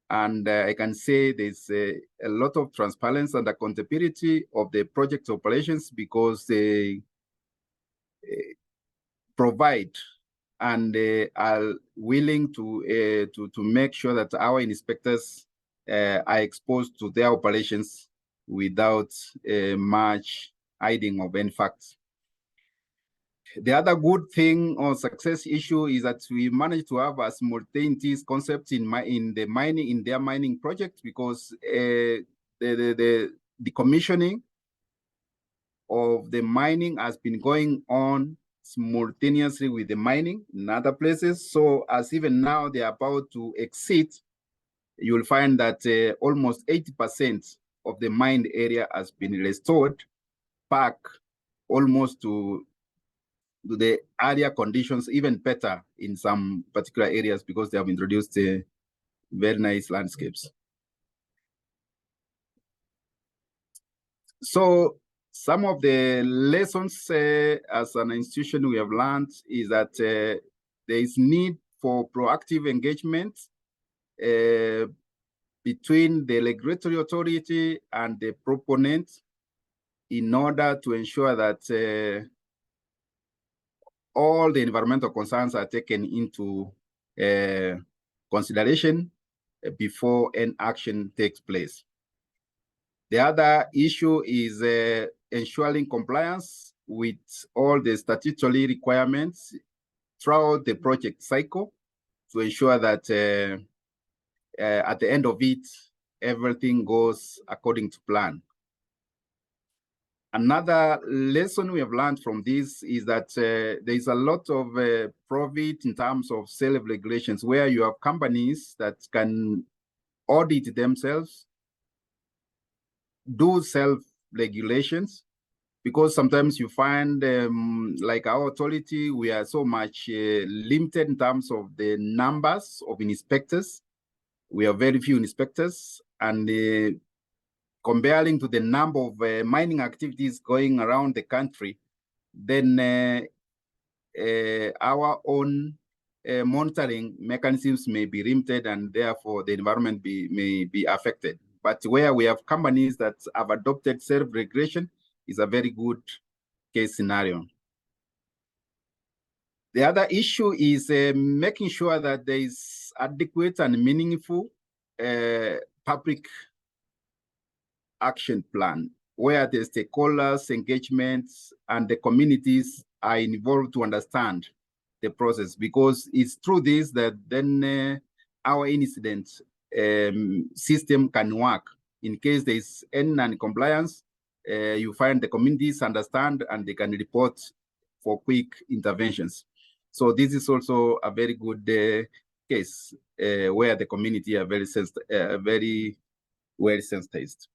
And I can say there's a lot of transparency and accountability of the project operations because provide and are willing to make sure that our inspectors are exposed to their operations without much hiding of any facts. The other good thing or success issue is that we managed to have a simultaneous concept in their mining project, because the commissioning of the mining has been going on simultaneously with the mining in other places. So as even now they are about to exit, you'll find that almost 80% of the mined area has been restored back almost to the area conditions, even better in some particular areas, because they have introduced very nice landscapes. So some of the lessons as an institution we have learned is that there is need for proactive engagement between the regulatory authority and the proponent in order to ensure that all the environmental concerns are taken into consideration before an action takes place. The other issue is ensuring compliance with all the statutory requirements throughout the project cycle to ensure that at the end of it, everything goes according to plan. Another lesson we have learned from this is that there is a lot of profit in terms of self-regulations, where you have companies that can audit themselves, do self-regulations, because sometimes you find, like our authority, we are so much limited in terms of the numbers of inspectors. We have very few inspectors, and comparing to the number of mining activities going around the country, then our own monitoring mechanisms may be limited, and therefore the environment may be affected. But where we have companies that have adopted self-regulation is a very good case scenario. The other issue is making sure that there is adequate and meaningful public action plan, where the stakeholders, engagements, and the communities are involved to understand the process, because it's through this that then our incident system can work. In case there is any non-compliance, you find the communities understand and they can report for quick interventions. So this is also a very good case where the community are very well sensitized.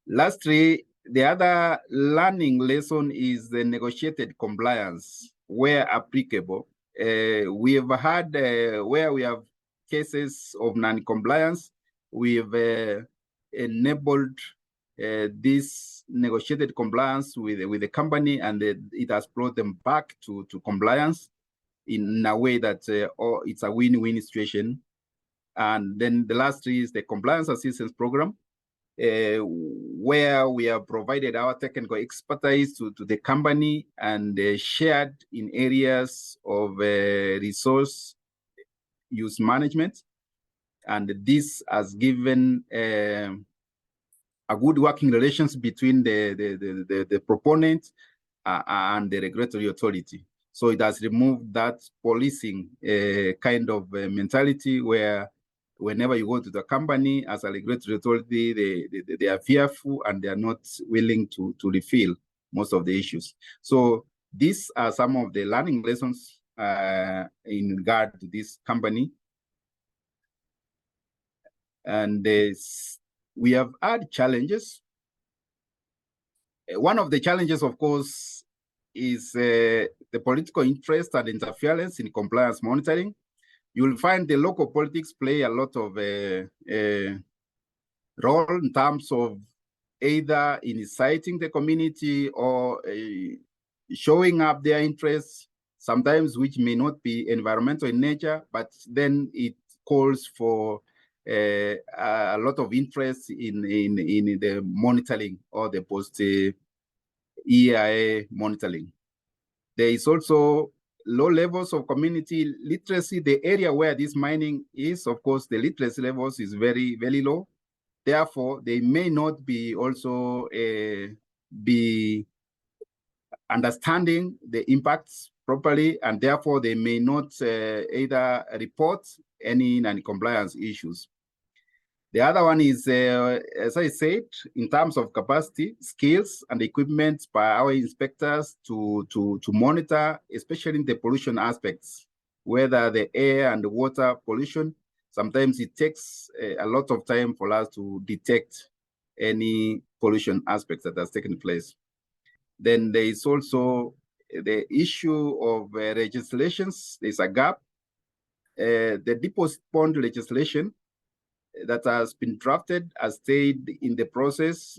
Lastly, the other learning lesson is the negotiated compliance where applicable. We have had where we have cases of non-compliance, we've enabled this negotiated compliance with the company, and it has brought them back to compliance in a way that it's a win-win situation. And then the last is the compliance assistance program, where we have provided our technical expertise to the company and shared in areas of resource use management. And this has given a good working relations between the proponent and the regulatory authority. So it has removed that policing kind of mentality, where whenever you go to the company as a regulatory authority, they are fearful and they are not willing to refill most of the issues. So these are some of the learning lessons in regard to this company. And we have had challenges. One of the challenges, of course, is the political interest and interference in compliance monitoring. You'll find the local politics play a lot of role in terms of either inciting the community or showing up their interests, sometimes which may not be environmental in nature, but then it calls for a lot of interest in the monitoring or the post-EIA monitoring. There is also low levels of community literacy. The area where this mining is, of course, the literacy levels is very, very low. Therefore, they may not be also be understanding the impacts properly, and therefore they may not either report any non-compliance issues. The other one is, as I said, in terms of capacity, skills, and equipment by our inspectors to monitor, especially in the pollution aspects, whether the air and the water pollution. Sometimes it takes a lot of time for us to detect any pollution aspects that has taken place. Then there is also the issue of legislations. There's a gap. The deposit bond legislation that has been drafted has stayed in the process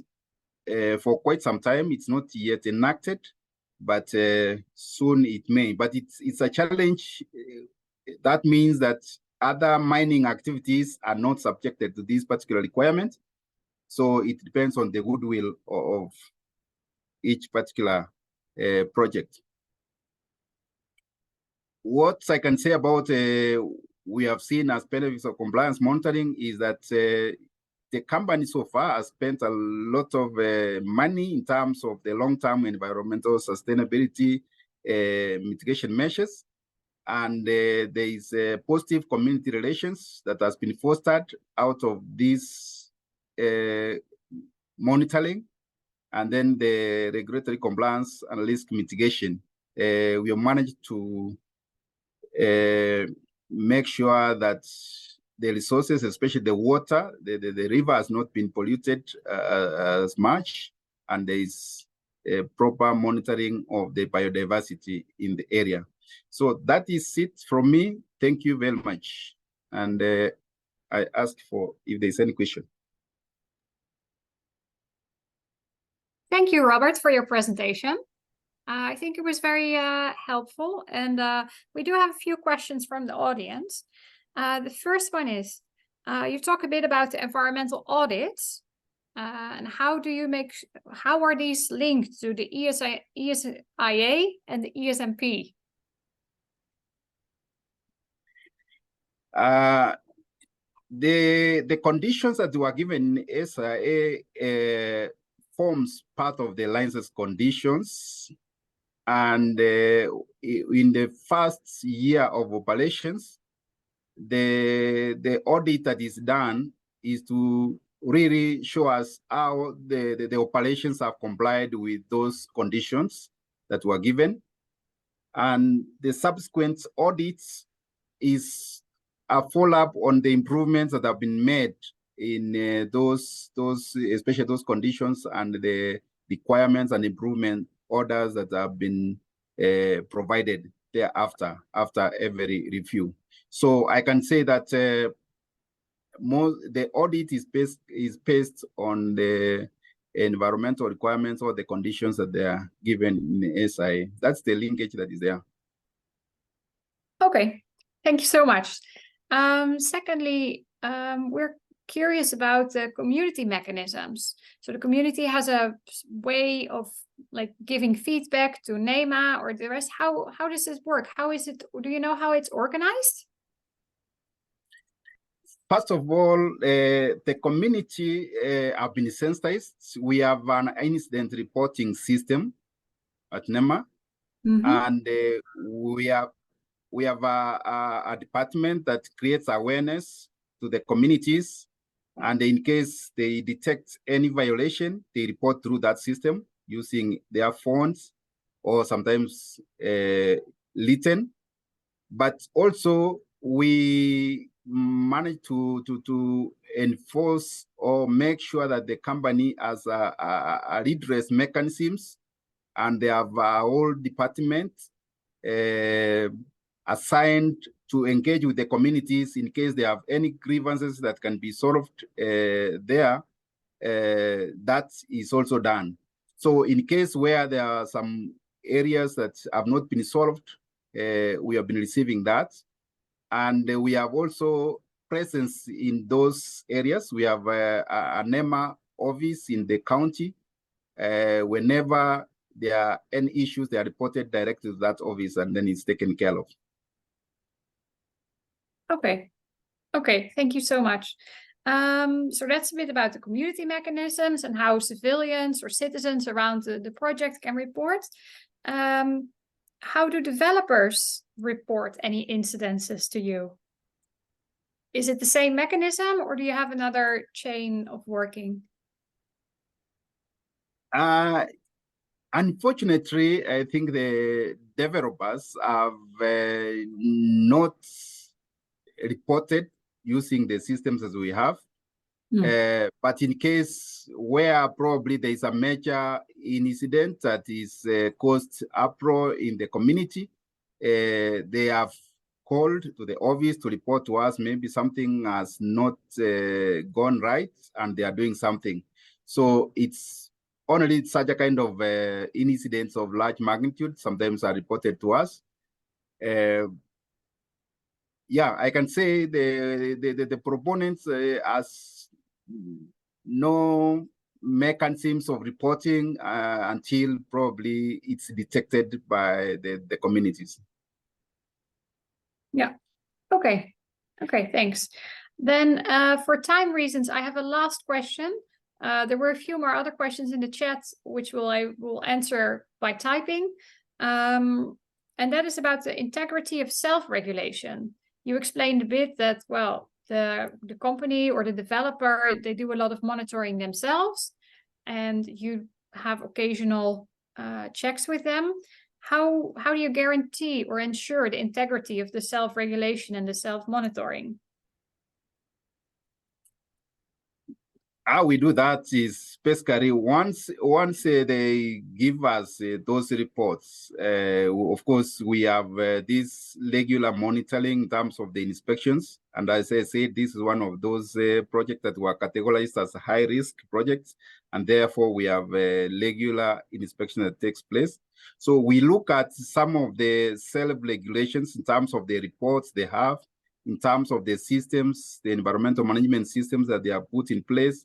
for quite some time. It's not yet enacted, but soon it may. But it's a challenge. That means that other mining activities are not subjected to this particular requirement. So it depends on the goodwill of each particular project. What I can say about we have seen as benefits of compliance monitoring is that the company so far has spent a lot of money in terms of the long-term environmental sustainability mitigation measures. And there is positive community relations that has been fostered out of this monitoring. And then the regulatory compliance and risk mitigation. We have managed to make sure that the resources, especially the water, the river has not been polluted as much, and there is a proper monitoring of the biodiversity in the area. So that is it from me. Thank you very much. And I ask for if there's any question. Thank you, Robert, for your presentation. I think it was very helpful, and we do have a few questions from the audience. The first one is, you talk a bit about the environmental audits, and how are these linked to the ESIA and the ESMP? The conditions that were given in ESIA forms part of the license conditions. And in the first year of operations, the audit that is done is to really show us how the operations have complied with those conditions that were given. And the subsequent audits is a follow-up on the improvements that have been made in those especially those conditions and the requirements and improvement orders that have been provided thereafter after every review. So I can say that the audit is based on the environmental requirements or the conditions that they are given in the ESIA. That's the linkage that is there. Okay, thank you so much. Secondly, we're curious about the community mechanisms. So the community has a way of like giving feedback to NEMA or the rest. How does this work? How is it? Do you know how it's organized? First of all, the community have been sensitized. We have an incident reporting system at NEMA, and we have a department that creates awareness to the communities, and in case they detect any violation, they report through that system using their phones or sometimes written. But also we manage to enforce or make sure that the company has a redress mechanisms, and they have a whole department assigned to engage with the communities in case they have any grievances that can be solved there. That is also done. So in case where there are some areas that have not been solved, we have been receiving that. And we have also presence in those areas. We have a NEMA office in the county. Whenever there are any issues, they are reported directly to that office, and then it's taken care of. Okay. Okay, thank you so much. So that's a bit about the community mechanisms and how civilians or citizens around the project can report. How do developers report any incidences to you? Is it the same mechanism, or do you have another chain of working? Unfortunately, I think the developers have not reported using the systems as we have. But in case where probably there is a major incident that is caused uproar in the community, they have called to the office to report to us maybe something has not gone right and they are doing something. So it's only such a kind of incidents of large magnitude sometimes are reported to us. Yeah, I can say the proponents has no mechanisms of reporting until probably it's detected by the communities. Yeah. Okay. Okay, thanks. Then for time reasons, I have a last question. There were a few more other questions in the chat, which I will answer by typing. And that is about the integrity of self-regulation. You explained a bit that, well, the company or the developer, they do a lot of monitoring themselves, and you have occasional checks with them. How do you guarantee or ensure the integrity of the self-regulation and the self-monitoring? How we do that is basically once they give us those reports, of course, we have this regular monitoring in terms of the inspections. And as I said, this is one of those projects that were categorized as high-risk projects. And therefore, we have a regular inspection that takes place. So we look at some of the self-regulations in terms of the reports they have, in terms of the systems, the environmental management systems that they have put in place,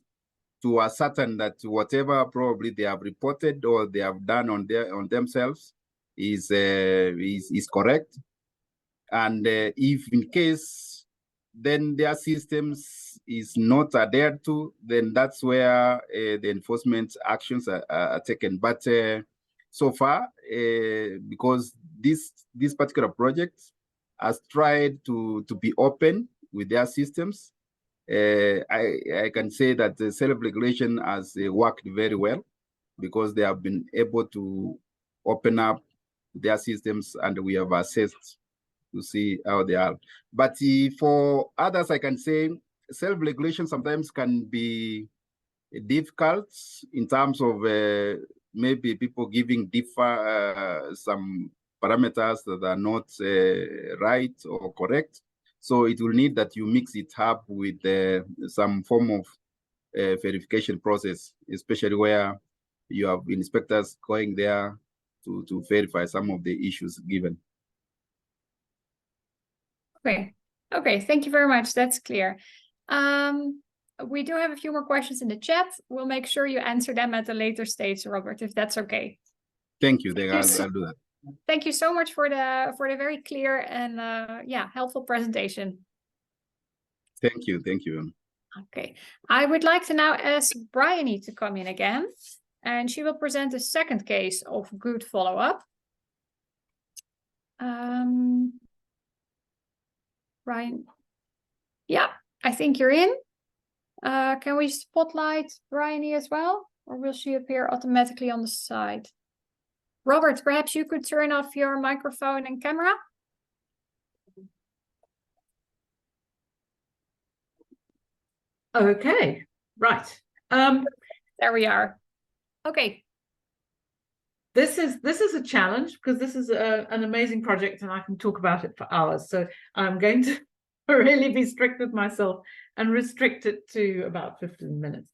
to ascertain that whatever probably they have reported or they have done on themselves is correct. And if in case then their systems is not adhered to, then that's where the enforcement actions are taken. But so far, because this particular project has tried to be open with their systems, I can say that the self-regulation has worked very well because they have been able to open up their systems and we have assessed to see how they are. But for others, I can say self-regulation sometimes can be difficult in terms of maybe people giving some parameters that are not right or correct. So it will need that you mix it up with some form of verification process, especially where you have inspectors going there to verify some of the issues given. Okay. Okay, thank you very much. That's clear. We do have a few more questions in the chat. We'll make sure you answer them at a later stage, Robert, if that's okay. Thank you. I'll do that. Thank you so much for the very clear and helpful presentation. Thank you. Thank you. Okay, I would like to now ask Bryony to come in again, and she will present the second case of good follow-up. Brian, yeah, I think you're in. Can we spotlight Bryony as well, or will she appear automatically on the side? Robert, perhaps you could turn off your microphone and camera. Okay, right. There we are. Okay. This is a challenge because this is an amazing project and I can talk about it for hours. So I'm going to really be strict with myself and restrict it to about 15 minutes.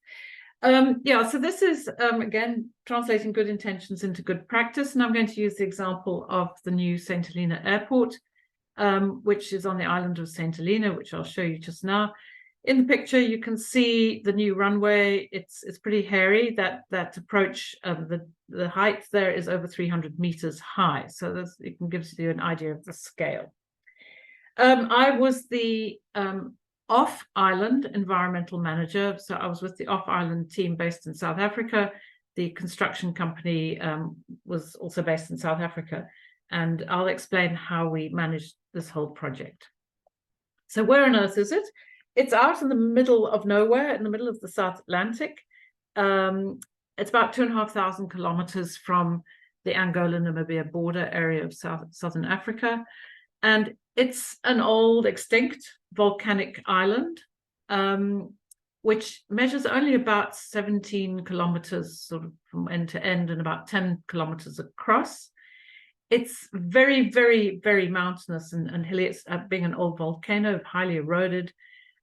So this is, again, translating good intentions into good practice. And I'm going to use the example of the new St. Helena Airport, which is on the island of St. Helena, which I'll show you just now. In the picture, you can see the new runway. It's pretty hairy. That approach, the height there is over 300 meters high. So it gives you an idea of the scale. I was the off-island environmental manager. So I was with the off-island team based in South Africa. The construction company was also based in South Africa. And I'll explain how we managed this whole project. So where on earth is it? It's out in the middle of nowhere, in the middle of the South Atlantic. It's about 2,500 kilometers from the Angola-Namibia border area of southern Africa. And it's an old extinct volcanic island, which measures only about 17 kilometers sort of from end to end and about 10 kilometers across. It's very, very, very mountainous and hilly. It's being an old volcano, highly eroded.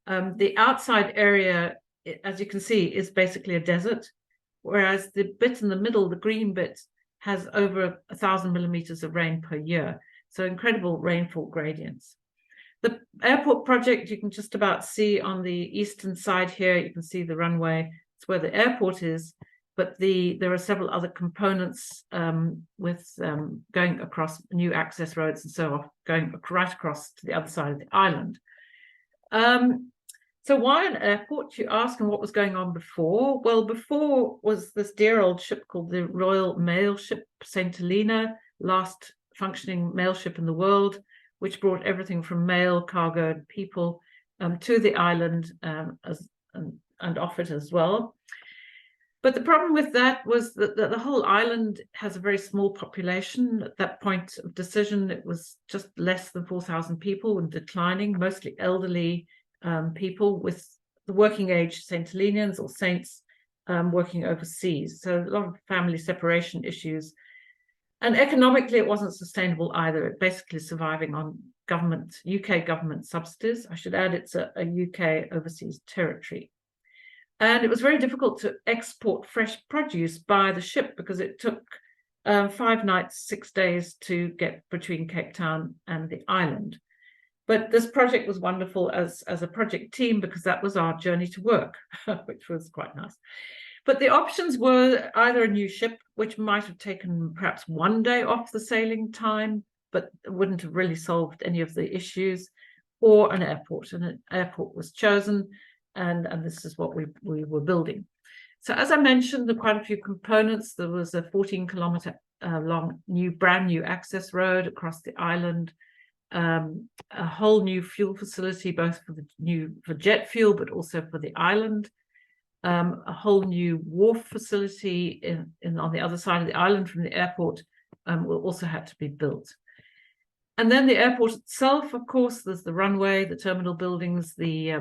The outside area, as you can see, is basically a desert, whereas the bit in the middle, the green bit, has over 1,000 millimeters of rain per year. So incredible rainfall gradients. The airport project, you can just about see on the eastern side here, you can see the runway. It's where the airport is, but there are several other components with going across new access roads and so on, going right across to the other side of the island. So why an airport, you ask, and what was going on before? Well, before was this dear old ship called the Royal Mail Ship St. Helena, last functioning mail ship in the world, which brought everything from mail, cargo, and people to the island and off it as well. But the problem with that was that the whole island has a very small population. At that point of decision, it was just less than 4,000 people and declining, mostly elderly people with the working age St. Helenians or saints working overseas. So a lot of family separation issues. And economically, it wasn't sustainable either. It basically surviving on UK government subsidies. I should add it's a UK overseas territory. And it was very difficult to export fresh produce by the ship because it took 5 nights, 6 days to get between Cape Town and the island. But this project was wonderful as a project team because that was our journey to work, which was quite nice. But the options were either a new ship, which might have taken perhaps 1 day off the sailing time, but wouldn't have really solved any of the issues, or an airport. And an airport was chosen, and this is what we were building. So as I mentioned, there were quite a few components. There was a 14-kilometer long brand new access road across the island, a whole new fuel facility, both for jet fuel, but also for the island. A whole new wharf facility on the other side of the island from the airport will also have to be built. And then the airport itself, of course, there's the runway, the terminal buildings, the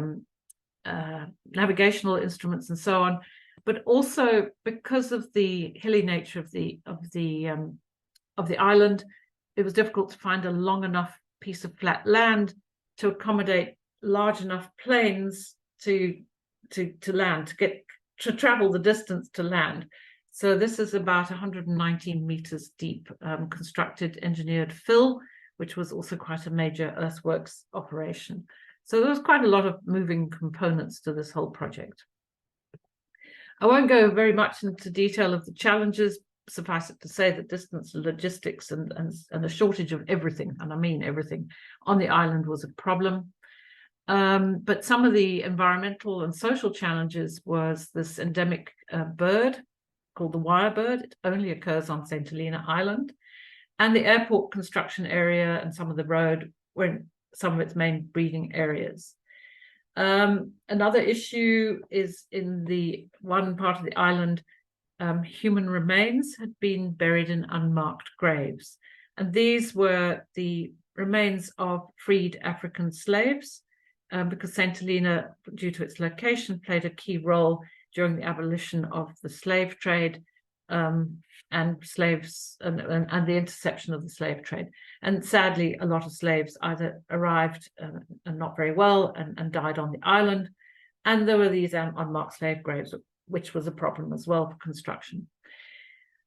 navigational instruments, and so on. But also because of the hilly nature of the island, it was difficult to find a long enough piece of flat land to accommodate large enough planes to land, to travel the distance to land. So this is about 119 meters deep, constructed, engineered fill, which was also quite a major earthworks operation. So there was quite a lot of moving components to this whole project. I won't go very much into detail of the challenges. Suffice it to say that distance, logistics, and a shortage of everything, and I mean everything, on the island was a problem. But some of the environmental and social challenges was this endemic bird called the wirebird. It only occurs on St. Helena Island. And the airport construction area and some of the road were in some of its main breeding areas. Another issue is in the one part of the island, human remains had been buried in unmarked graves. And these were the remains of freed African slaves, because St. Helena, due to its location, played a key role during the abolition of the slave trade and slaves and the interception of the slave trade. And sadly, a lot of slaves either arrived and not very well and died on the island. And there were these unmarked slave graves, which was a problem as well for construction.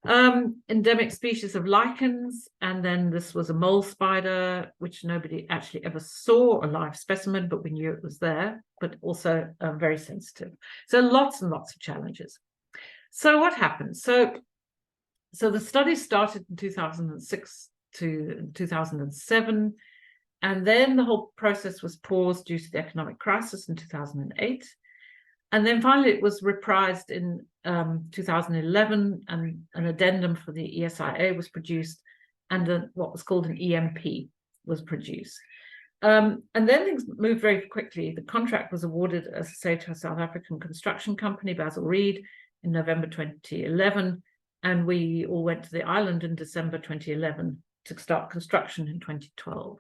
Endemic species of lichens, and then this was a mole spider, which nobody actually ever saw a live specimen, but we knew it was there, but also very sensitive. So lots and lots of challenges. So what happened? So the study started in 2006 to 2007, and then the whole process was paused due to the economic crisis in 2008. And then finally it was reprised in 2011, and an addendum for the ESIA was produced, and what was called an EMP was produced. And then things moved very quickly. The contract was awarded, as I say, to a South African construction company, Basil Reed, in November 2011, and we all went to the island in December 2011 to start construction in 2012.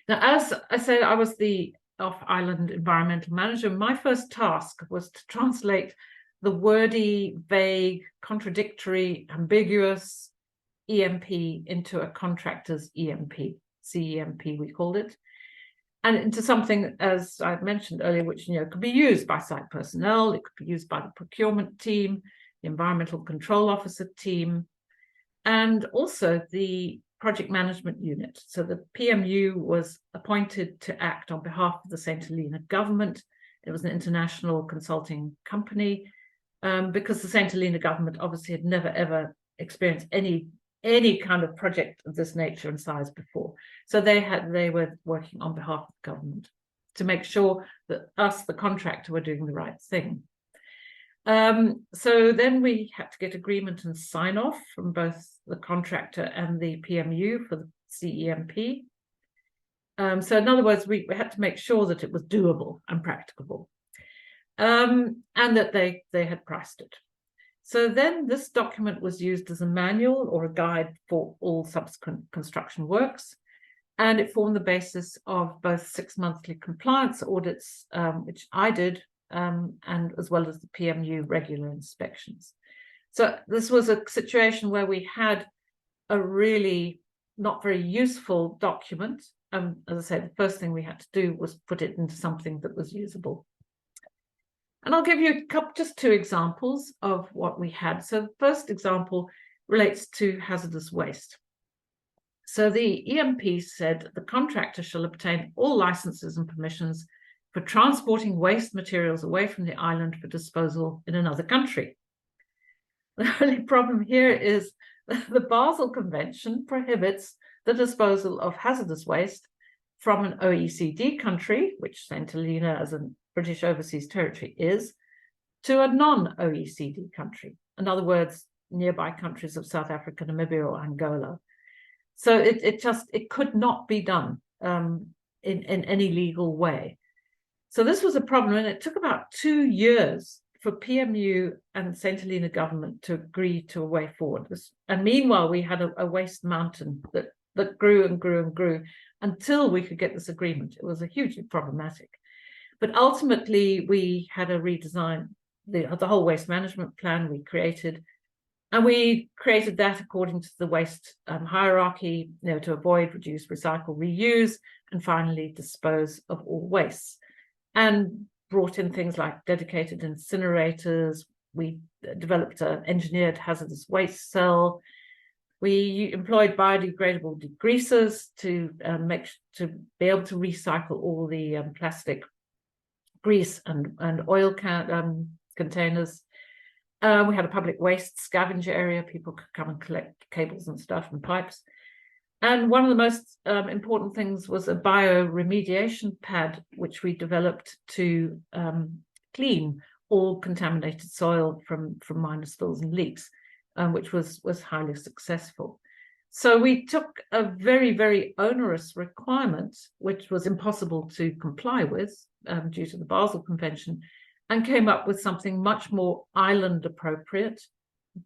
Now, as I said, I was the off-island environmental manager. My first task was to translate the wordy, vague, contradictory, ambiguous EMP into a contractor's EMP, CEMP we called it, and into something, as I mentioned earlier, which could be used by site personnel, it could be used by the procurement team, the environmental control officer team, and also the project management unit. So the PMU was appointed to act on behalf of the St. Helena government. It was an international consulting company, because the St. Helena government obviously had never ever experienced any kind of project of this nature and size before. So they were working on behalf of the government to make sure that us, the contractor, were doing the right thing. So then we had to get agreement and sign off from both the contractor and the PMU for the CEMP. So in other words, we had to make sure that it was doable and practicable, and that they had priced it. So then this document was used as a manual or a guide for all subsequent construction works, and it formed the basis of both 6 monthly compliance audits, which I did, and as well as the PMU regular inspections. So this was a situation where we had a really not very useful document. As I said, the first thing we had to do was put it into something that was usable. And I'll give you just two examples of what we had. So the first example relates to hazardous waste. So the EMP said the contractor shall obtain all licenses and permissions for transporting waste materials away from the island for disposal in another country. The only problem here is the Basel Convention prohibits the disposal of hazardous waste from an OECD country, which St. Helena as a British overseas territory is, to a non-OECD country. In other words, nearby countries of South Africa, Namibia, or Angola. So it could not be done in any legal way. So this was a problem, and it took about 2 years for PMU and St. Helena government to agree to a way forward. And meanwhile, we had a waste mountain that grew and grew and grew until we could get this agreement. It was a hugely problematic. But ultimately, we had a redesign, the whole waste management plan we created, and we created that according to the waste hierarchy, to avoid, reduce, recycle, reuse, and finally dispose of all wastes. And brought in things like dedicated incinerators. We developed an engineered hazardous waste cell. We employed biodegradable degreasers to be able to recycle all the plastic, grease, and oil containers. We had a public waste scavenger area. People could come and collect cables and stuff and pipes. And one of the most important things was a bioremediation pad, which we developed to clean all contaminated soil from minor spills and leaks, which was highly successful. So we took a very, very onerous requirement, which was impossible to comply with due to the Basel Convention, and came up with something much more island appropriate,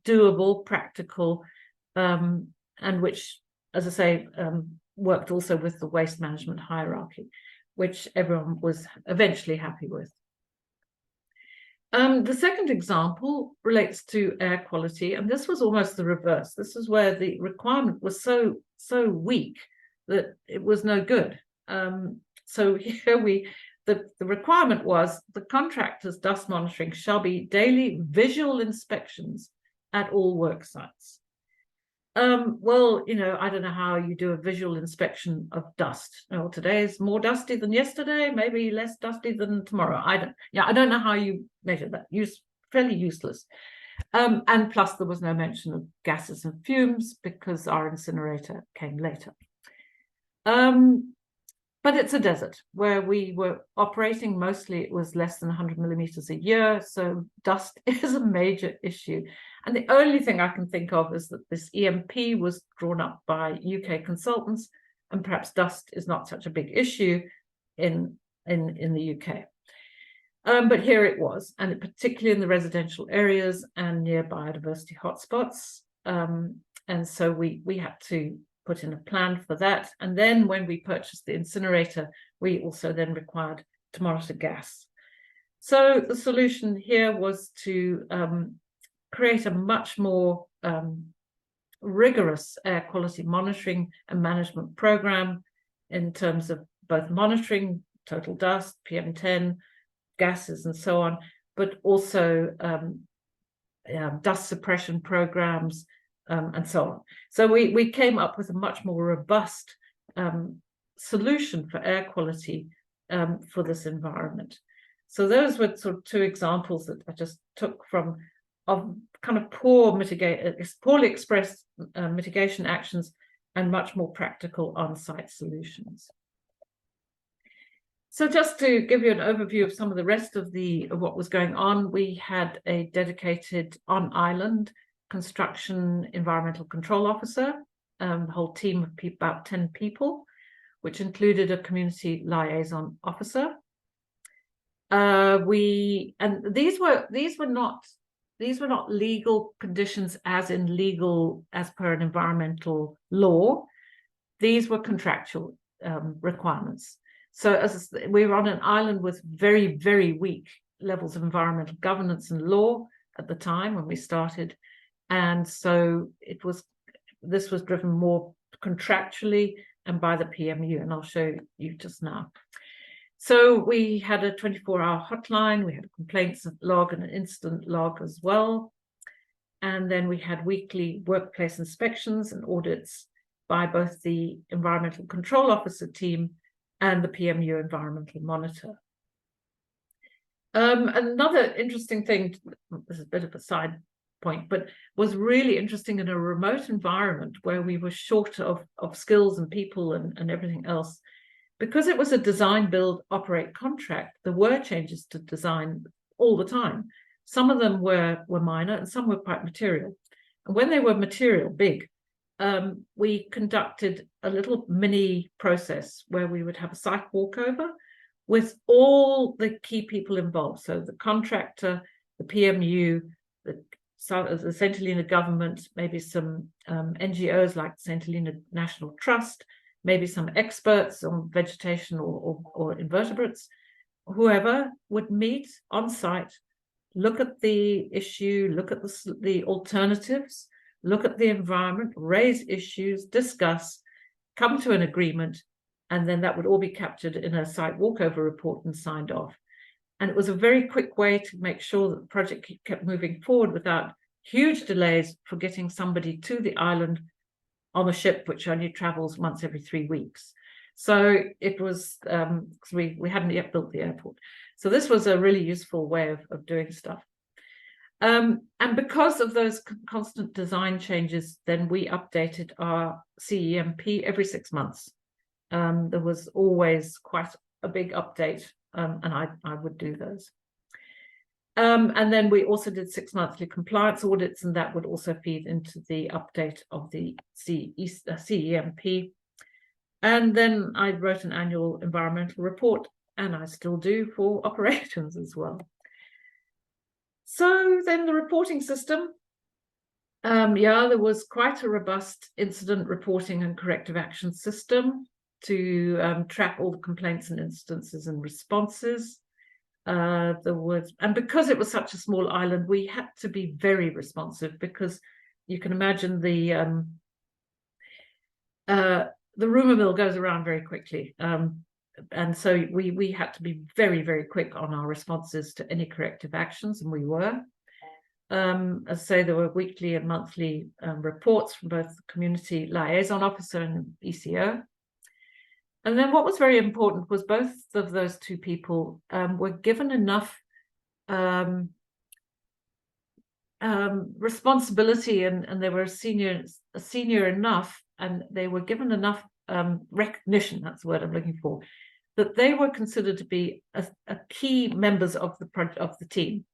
doable, practical, and which, as I say, worked also with the waste management hierarchy, which everyone was eventually happy with. The second example relates to air quality, and this was almost the reverse. This is where the requirement was so weak that it was no good. So here the requirement was the contractor's dust monitoring shall be daily visual inspections at all work sites. Well, you know, I don't know how you do a visual inspection of dust. Oh, today is more dusty than yesterday, maybe less dusty than tomorrow. I don't know how you measure that. Fairly useless. And plus there was no mention of gases and fumes because our incinerator came later. But it's a desert where we were operating. Mostly it was less than 100 millimeters a year, so dust is a major issue. And the only thing I can think of is that this EMP was drawn up by UK consultants, and perhaps dust is not such a big issue in the UK. But here it was, and particularly in the residential areas and near biodiversity hotspots. And so we had to put in a plan for that. And then when we purchased the incinerator, we also then required to monitor gas. So the solution here was to create a much more rigorous air quality monitoring and management program in terms of both monitoring total dust, PM10, gases and so on, but also dust suppression programs, and so on. So we came up with a much more robust solution for air quality for this environment. So those were sort of two examples that I just took from of kind of poorly expressed mitigation actions and much more practical on-site solutions. So just to give you an overview of some of the rest of what was going on, we had a dedicated on-island construction environmental control officer, a whole team of about 10 people, which included a community liaison officer. And these were not legal conditions as per an environmental law. These were contractual requirements. So as we were on an island with very, very weak levels of environmental governance and law at the time when we started. And so this was driven more contractually and by the PMU, and I'll show you just now. So we had a 24-hour hotline, we had a complaints log and an incident log as well. And then we had weekly workplace inspections and audits by both the environmental control officer team and the PMU environmental monitor. Another interesting thing, this is a bit of a side point, but was really interesting in a remote environment where we were short of skills and people and everything else. Because it was a design, build, operate contract, there were changes to design all the time. Some of them were minor and some were quite material. And when they were material, big, we conducted a little mini process where we would have a site walkover with all the key people involved. So the contractor, the PMU, the St. Helena government, maybe some NGOs like the St. Helena National Trust, maybe some experts on vegetation or invertebrates, whoever would meet on site, look at the issue, look at the alternatives, look at the environment, raise issues, discuss, come to an agreement, and then that would all be captured in a site walkover report and signed off. And it was a very quick way to make sure that the project kept moving forward without huge delays for getting somebody to the island on a ship which only travels once every 3 weeks. So it was, we hadn't yet built the airport. So this was a really useful way of doing stuff. And because of those constant design changes, then we updated our CEMP every 6 months. There was always quite a big update, and I would do those. And then we also did 6 monthly compliance audits, and that would also feed into the update of the CEMP. And then I wrote an annual environmental report, and I still do for operations as well. So then the reporting system, there was quite a robust incident reporting and corrective action system to track all the complaints and instances and responses. And because it was such a small island, we had to be very responsive, because you can imagine the rumor mill goes around very quickly. And so we had to be very, very quick on our responses to any corrective actions, and we were. As I say, there were weekly and monthly reports from both the community liaison officer and ECO. And then what was very important was both of those two people were given enough responsibility, and they were senior enough, and they were given enough recognition, that's the word I'm looking for, that they were considered to be a key members of the team.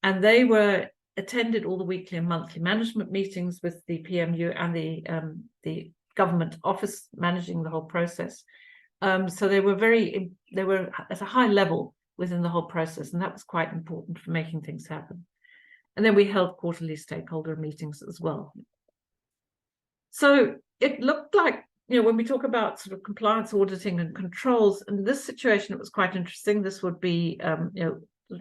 And they were attended all the weekly and monthly management meetings with the PMU and the government office managing the whole process. So they were at a high level within the whole process, and that was quite important for making things happen. And then we held quarterly stakeholder meetings as well. So it looked like, when we talk about sort of compliance auditing and controls, in this situation, it was quite interesting. This would be,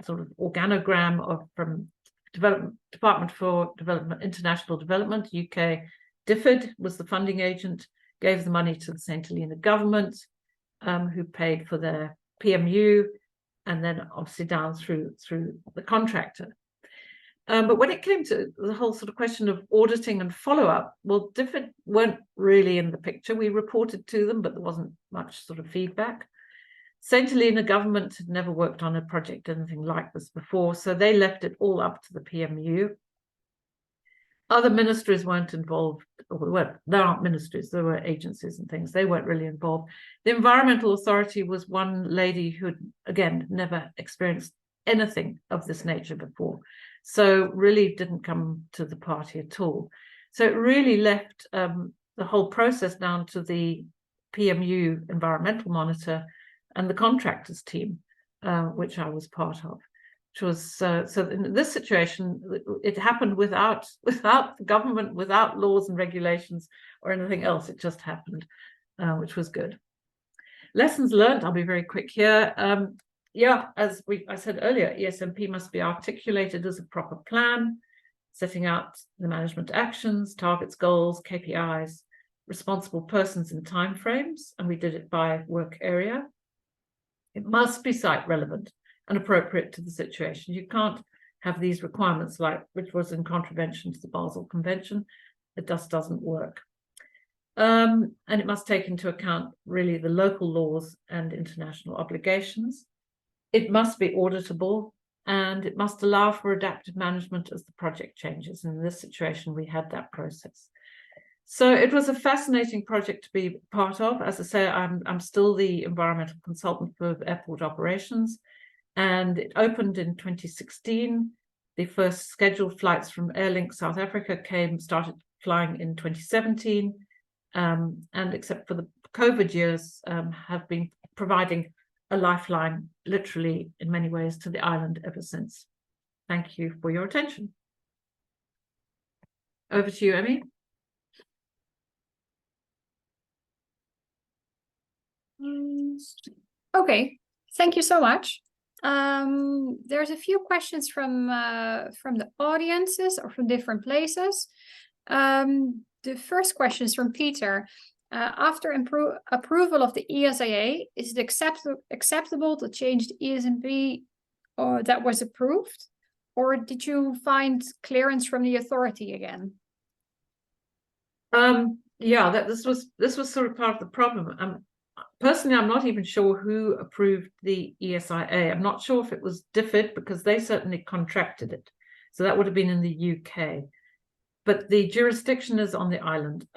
sort of organogram from Department for Development, International Development, UK. DFID was the funding agent, gave the money to the St. Helena government, who paid for their PMU, and then obviously down through the contractor. But when it came to the whole sort of question of auditing and follow-up, well, DFID weren't really in the picture. We reported to them, but there wasn't much sort of feedback. St. Helena government had never worked on a project, anything like this before, so they left it all up to the PMU. Other ministries weren't involved, or there aren't ministries, there were agencies and things. They weren't really involved. The Environmental Authority was one lady who, again, never experienced anything of this nature before, so really didn't come to the party at all. So it really left the whole process down to the PMU environmental monitor and the contractors team, which I was part of. Which was so in this situation, it happened without the government, without laws and regulations or anything else. It just happened, which was good. Lessons learned. I'll be very quick here. As I said earlier, ESMP must be articulated as a proper plan, setting out the management actions, targets, goals, KPIs, responsible persons and timeframes, and we did it by work area. It must be site relevant and appropriate to the situation. You can't have these requirements which was in contravention to the Basel Convention. It just doesn't work. And it must take into account really the local laws and international obligations. It must be auditable, and it must allow for adaptive management as the project changes. And in this situation, we had that process. So it was a fascinating project to be part of. As I say, I'm still the environmental consultant for airport operations, and it opened in 2016. The first scheduled flights from Airlink South Africa started flying in 2017, and except for the COVID years, have been providing a lifeline, literally in many ways, to the island ever since. Thank you for your attention. Over to you, Emmy. Okay, thank you so much. There's a few questions from the audiences or from different places. The first question is from Peter. After approval of the ESIA, is it acceptable to change the ESMP that was approved, or did you find clearance from the authority again? This was sort of part of the problem. Personally, I'm not even sure who approved the ESIA. I'm not sure if it was DFID, because they certainly contracted it. So that would have been in the UK. But the jurisdiction is on the island.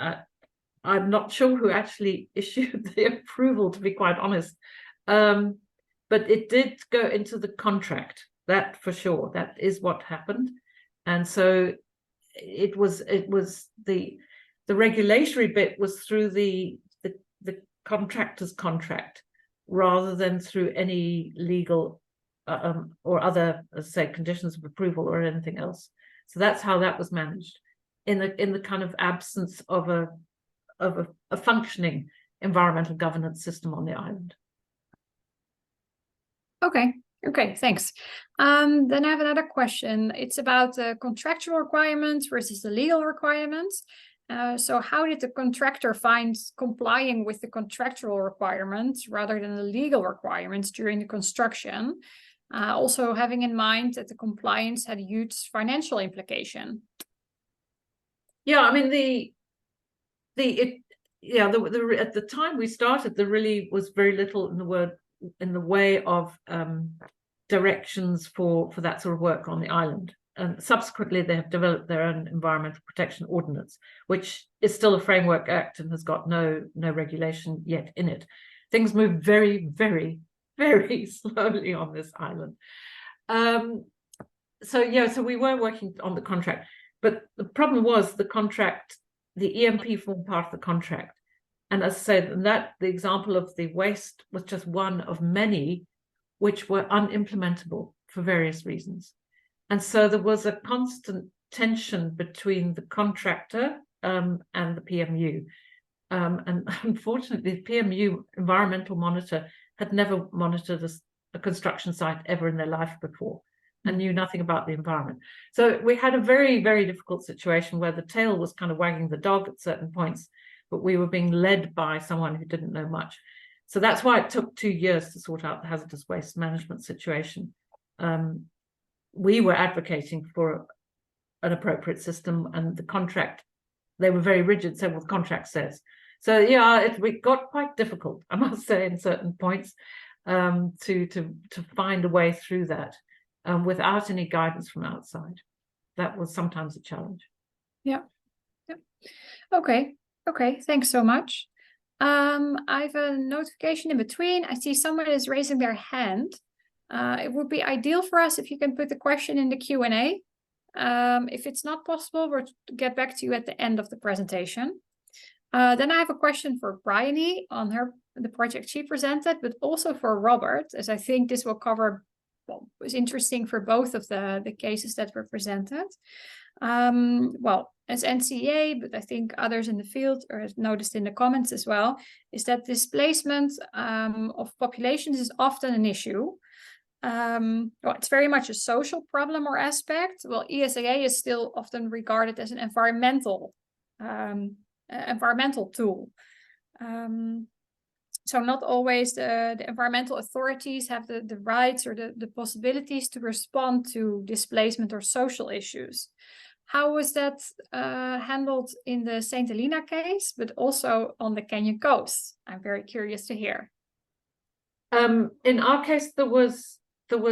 I'm not sure who actually issued the approval, to be quite honest. But it did go into the contract, that for sure. That is what happened. And so it was the regulatory bit was through the contractor's contract rather than through any legal or other, say, conditions of approval or anything else. So that's how that was managed in the kind of absence of a functioning environmental governance system on the island. Okay, thanks. Then I have another question. It's about the contractual requirements versus the legal requirements. So how did the contractor find complying with the contractual requirements rather than the legal requirements during the construction? Also having in mind that the compliance had a huge financial implication. Yeah, I mean, at the time we started, there really was very little in the way of directions for that sort of work on the island. And subsequently, they have developed their own environmental protection ordinance, which is still a framework act and has got no regulation yet in it. Things move very, very, very slowly on this island. So we were working on the contract, but the problem was the contract, the EMP formed part of the contract. And as I said, the example of the waste was just one of many which were unimplementable for various reasons. And so there was a constant tension between the contractor and the PMU. And unfortunately, the PMU environmental monitor had never monitored a construction site ever in their life before and knew nothing about the environment. So we had a very, very difficult situation where the tail was kind of wagging the dog at certain points, but we were being led by someone who didn't know much. So that's why it took 2 years to sort out the hazardous waste management situation. We were advocating for an appropriate system, and the contract, they were very rigid, said what the contract says. So yeah, it got quite difficult, I must say, in certain points, to find a way through that without any guidance from outside. That was sometimes a challenge. Yeah. Okay, thanks so much. I have a notification in between. I see someone is raising their hand. It would be ideal for us if you can put the question in the Q&A. If it's not possible, we'll get back to you at the end of the presentation. Then I have a question for Bryony on the project she presented, but also for Robert, as I think this will cover what was interesting for both of the cases that were presented. Well, as NCA, but I think others in the field, or as noticed in the comments as well, is that displacement of populations is often an issue. Well, it's very much a social problem or aspect. Well, ESIA is still often regarded as an environmental tool. So not always the environmental authorities have the rights or the possibilities to respond to displacement or social issues. How was that handled in the St. Helena case, but also on the Kenyan coast? I'm very curious to hear. In our case, there was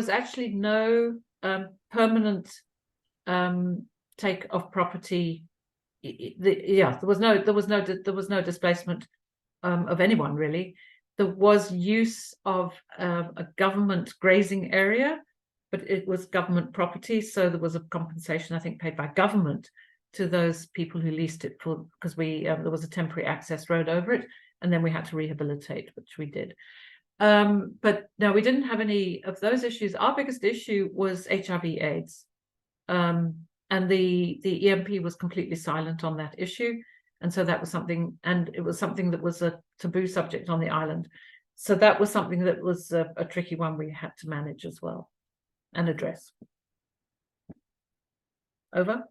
actually no permanent take of property. There was no displacement of anyone really. There was use of a government grazing area, but it was government property, so there was a compensation, I think, paid by government to those people who leased it for, because there was a temporary access road over it, and then we had to rehabilitate, which we did. But no, we didn't have any of those issues. Our biggest issue was HIV/AIDS, and the EMP was completely silent on that issue, and so that was something, and it was something that was a taboo subject on the island. So that was something that was a tricky one we had to manage as well and address. Over.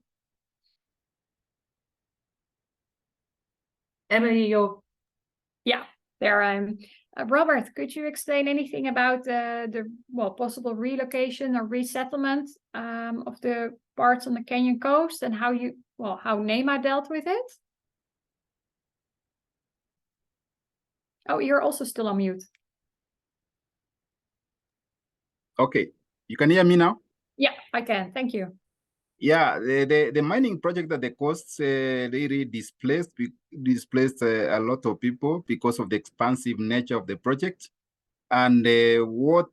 Emily, Yeah, there I'm. Robert, could you explain anything about the possible relocation or resettlement of the parts on the Kenyan coast and how NEMA dealt with it? Oh, you're also still on mute. Okay, you can hear me now? Yeah, I can. Thank you. Yeah, the mining project at the coast really displaced a lot of people because of the expansive nature of the project. And what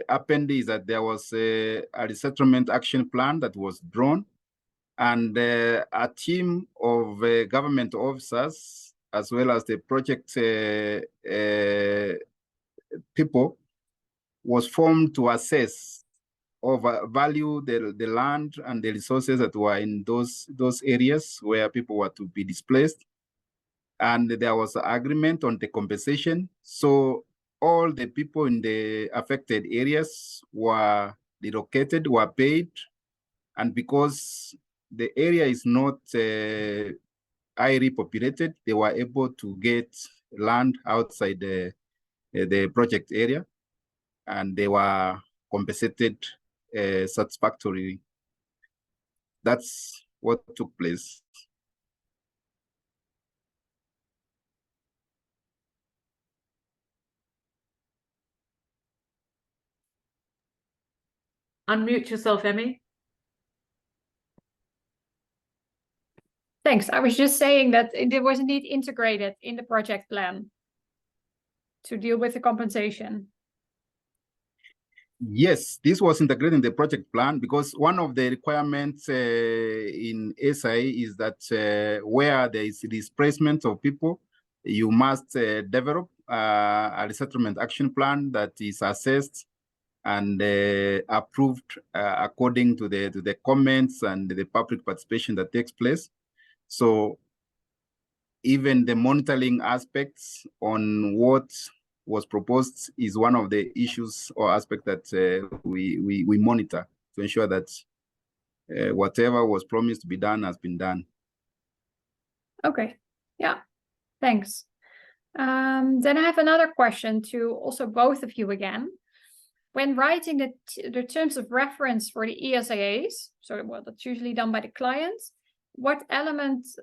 happened is that there was a resettlement action plan that was drawn, and a team of government officers, as well as the project people, was formed to assess value the land and the resources that were in those areas where people were to be displaced. And there was an agreement on the compensation. So all the people in the affected areas were relocated, were paid. And because the area is not highly populated, they were able to get land outside the project area, and they were compensated satisfactorily. That's what took place. Unmute yourself, Emmy. Thanks. I was just saying that it was indeed integrated in the project plan to deal with the compensation. Yes, this was integrated in the project plan because one of the requirements in ESIA is that where there is displacement of people, you must develop a resettlement action plan that is assessed and approved according to the comments and the public participation that takes place. So even the monitoring aspects on what was proposed is one of the issues or aspects that we monitor to ensure that whatever was promised to be done has been done. Okay, yeah, thanks. Then I have another question to also both of you again. When writing the terms of reference for the ESIAs, so well, that's usually done by the client, what elements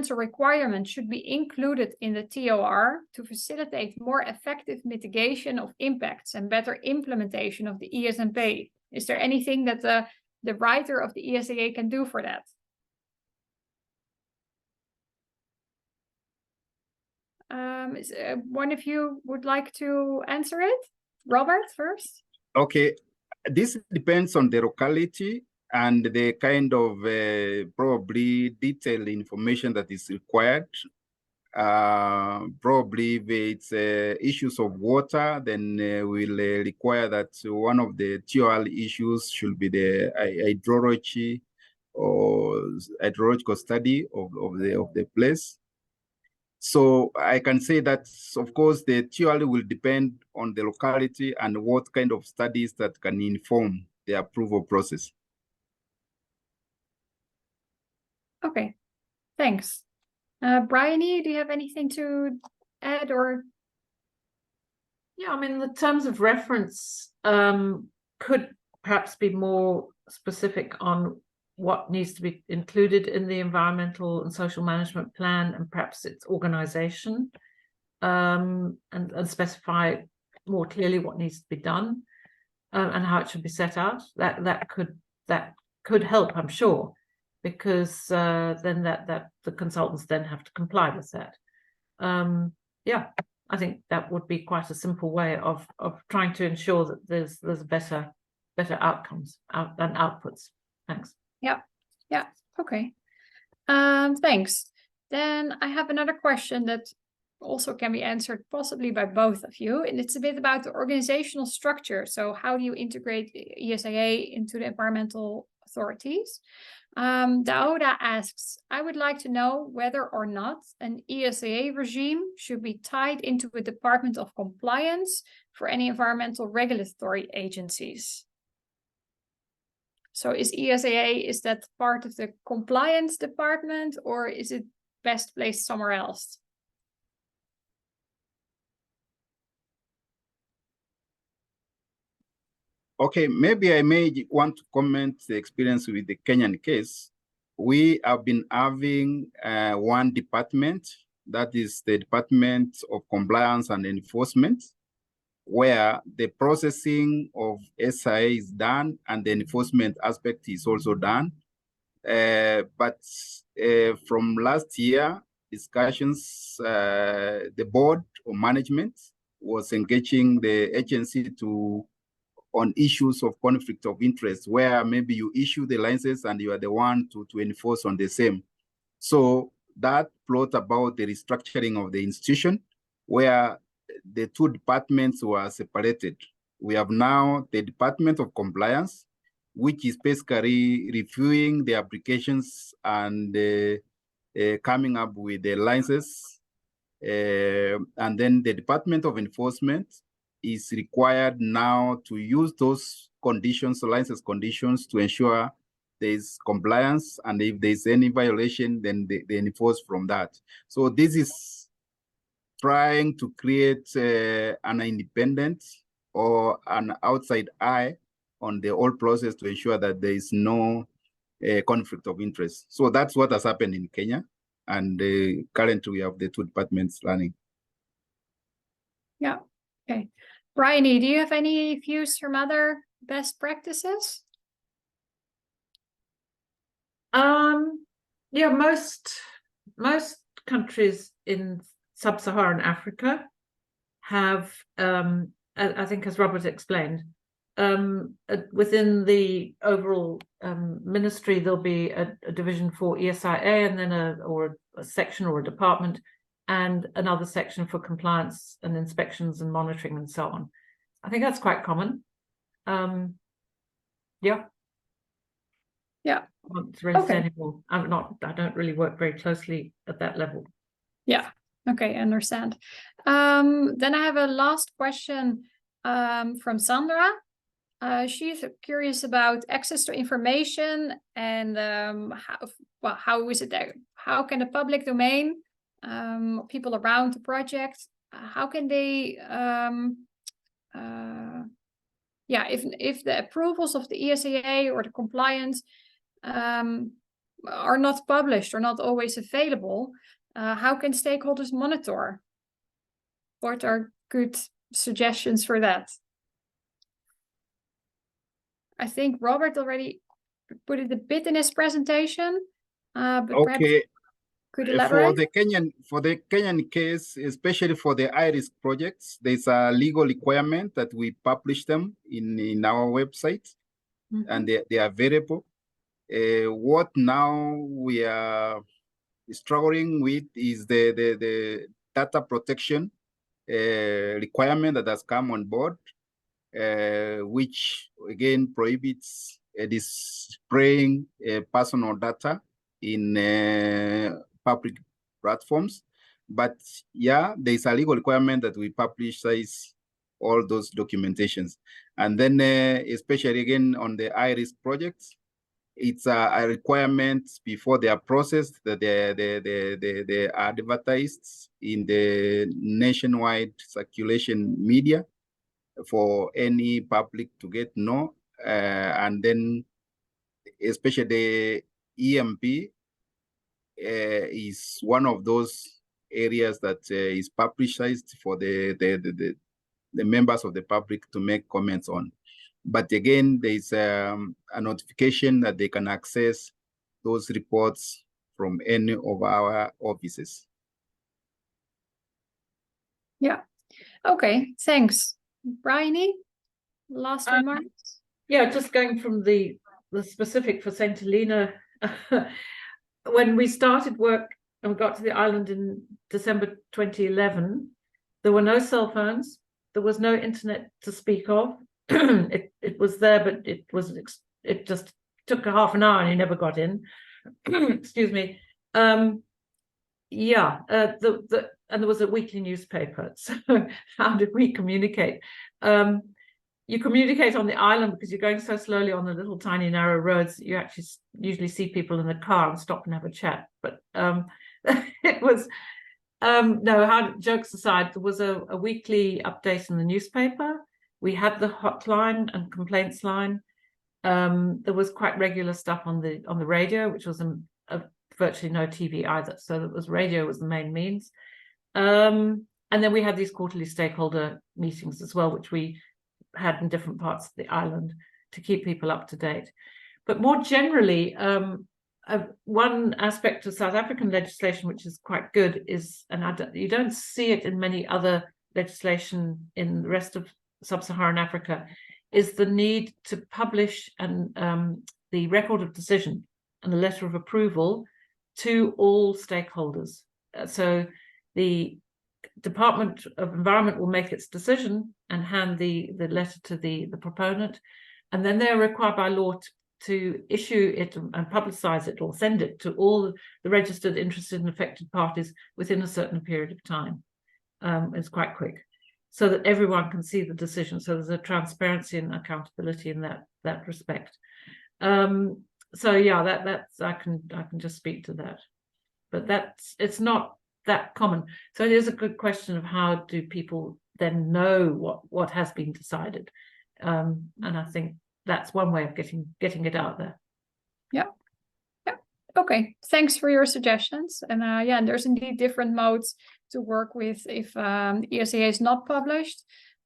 or requirements should be included in the TOR to facilitate more effective mitigation of impacts and better implementation of the ESMP? Is there anything that the writer of the ESIA can do for that? One of you would like to answer it? Robert first. Okay, this depends on the locality and the kind of probably detailed information that is required. Probably if it's issues of water, then we'll require that one of the TOR issues should be the hydrology or hydrological study of the place. So I can say that, of course, the TOR will depend on the locality and what kind of studies that can inform the approval process. Okay, thanks. Bryony, do you have anything to add or? Yeah, I mean, the terms of reference could perhaps be more specific on what needs to be included in the environmental and social management plan and perhaps its organization, and specify more clearly what needs to be done and how it should be set out. That could help, I'm sure, because then that the consultants then have to comply with that. Yeah, I think that would be quite a simple way of trying to ensure that there's better outcomes and outputs. Thanks. Yeah, okay. Thanks. Then I have another question that also can be answered possibly by both of you, and it's a bit about the organizational structure. So how do you integrate ESIA into the environmental authorities? Daoda asks, I would like to know whether or not an ESIA regime should be tied into a Department of Compliance for any environmental regulatory agencies. So is ESIA, is that part of the compliance department or is it best placed somewhere else? Okay, maybe I may want to comment the experience with the Kenyan case. We have been having one department, that is the Department of Compliance and Enforcement, where the processing of SIA is done and the enforcement aspect is also done. But from last year, discussions, the board of management was engaging the agency on issues of conflict of interest, where maybe you issue the license and you are the one to enforce on the same. So that brought about the restructuring of the institution, where the two departments were separated. We have now the Department of Compliance, which is basically reviewing the applications and coming up with the licenses. And then the Department of Enforcement is required now to use those conditions, license conditions, to ensure there is compliance, and if there's any violation, then they enforce from that. So this is trying to create an independent or an outside eye on the whole process to ensure that there is no conflict of interest. So that's what has happened in Kenya. And currently we have the two departments running. Yeah. Okay. Bryony, do you have any views from other best practices? Yeah, most countries in sub-Saharan Africa have, I think, as Robert explained, within the overall ministry, there'll be a division for ESIA, and then a section or a department, and another section for compliance and inspections and monitoring and so on. I think that's quite common. Yeah. Yeah. I want to really say Okay. anymore. I don't really work very closely at that level. Yeah. Okay, I understand. Then I have a last question from Sandra. She's curious about access to information and how is it there? How can the public domain, people around the project, how can they, if the approvals of the ESIA or the compliance are not published or not always available, how can stakeholders monitor? What are good suggestions for that? I think Robert already put it a bit in his presentation, but okay. Could elaborate? For the Kenyan case, especially for the IRIS projects, there's a legal requirement that we publish them in our website, and they are available. What now we are struggling with is the data protection requirement that has come on board, which again prohibits displaying personal data in public platforms. But yeah, there is a legal requirement that we publicize all those documentations. And then especially again on the IRIS projects, it's a requirement before they are processed that they are advertised in the nationwide circulation media for any public to get know. And then especially the EMP is one of those areas that is publicized for the members of the public to make comments on. But again, there's a notification that they can access those reports from any of our offices. Yeah. Okay, thanks. Bryony, last remarks? Yeah, just going from the specific for St. Helena, when we started work and we got to the island in December 2011, there were no cell phones, there was no internet to speak of. It was there, but it just took a half an hour and you never got in. Excuse me. And there was a weekly newspaper. So how did we communicate? You communicate on the island because you're going so slowly on the little tiny narrow roads. You actually usually see people in the car and stop and have a chat. But it was jokes aside, there was a weekly update in the newspaper. We had the hotline and complaints line. There was quite regular stuff on the radio, which was virtually no TV either. So radio was the main means. And then we had these quarterly stakeholder meetings as well, which we had in different parts of the island to keep people up to date. But more generally, one aspect of South African legislation which is quite good is, and you don't see it in many other legislation in the rest of sub-Saharan Africa, is the need to publish the record of decision and the letter of approval to all stakeholders. So the Department of Environment will make its decision and hand the letter to the proponent, and then they're required by law to issue it and publicize it or send it to all the registered, interested and affected parties within a certain period of time. It's quite quick, so that everyone can see the decision. So there's a transparency and accountability in that respect. So yeah, that's I can just speak to that, but it's not that common. So it is a good question of how do people then know what has been decided. And I think that's one way of getting it out there. Yeah. Okay, thanks for your suggestions. And yeah, and there's indeed different modes to work with if ESIA is not published.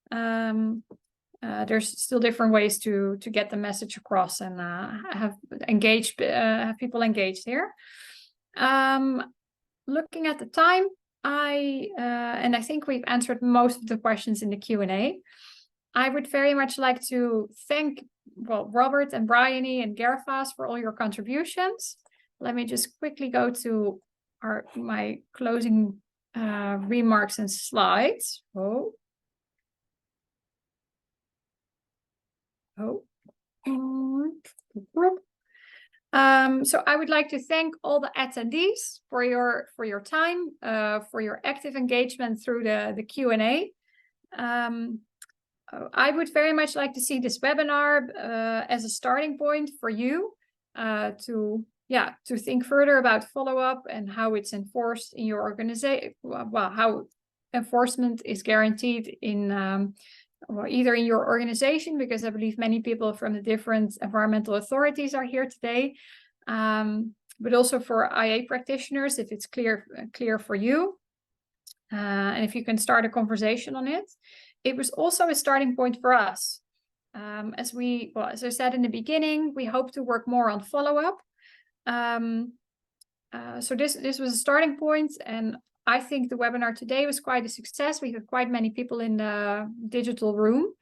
There's still different ways to get the message across and have people engaged here. Looking at the time, and I think we've answered most of the questions in the Q&A. I would very much like to thank Robert and Bryony and Gervas for all your contributions. Let me just quickly go to my closing remarks and slides. So I would like to thank all the attendees for your time, for your active engagement through the Q&A. I would very much like to see this webinar as a starting point for you to think further about follow-up and how it's enforced in your organization. Well, how enforcement is guaranteed in either in your organization, because I believe many people from the different environmental authorities are here today, but also for IA practitioners, if it's clear for you, and if you can start a conversation on it. It was also a starting point for us. As I said in the beginning, we hope to work more on follow-up. So this was a starting point, and I think the webinar today was quite a success. We have quite many people in the digital room.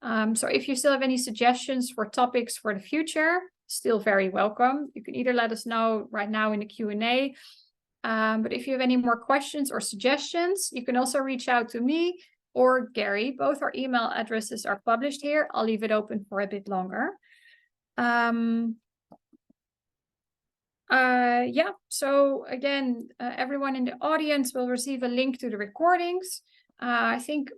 So if you still have any suggestions for topics for the future, still very welcome. You can either let us know right now in the Q&A, but if you have any more questions or suggestions, you can also reach out to me or Gary. Both our email addresses are published here. I'll leave it open for a bit longer. Yeah, so again, everyone in the audience will receive a link to the recordings. I think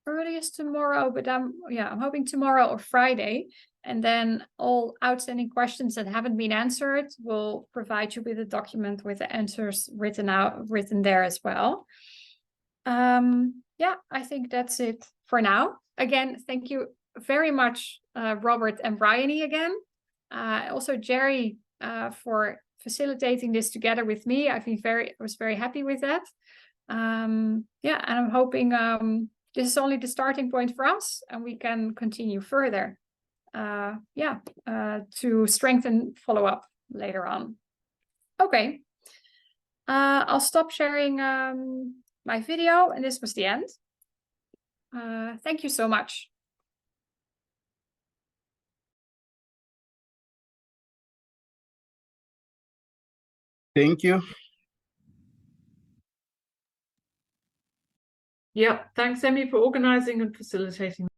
earliest tomorrow, but I'm hoping tomorrow or Friday. And then all outstanding questions that haven't been answered will provide you with a document with the answers written there as well. Yeah, I think that's it for now. Again, thank you very much, Robert and Bryony again. Also Jerry, for facilitating this together with me. I was very happy with that. Yeah, and I'm hoping this is only the starting point for us, and we can continue further. To strengthen follow-up later on. Okay, I'll stop sharing my video, and this was the end. Thank you so much. Thank you. Yeah, thanks, Emmy, for organizing and facilitating.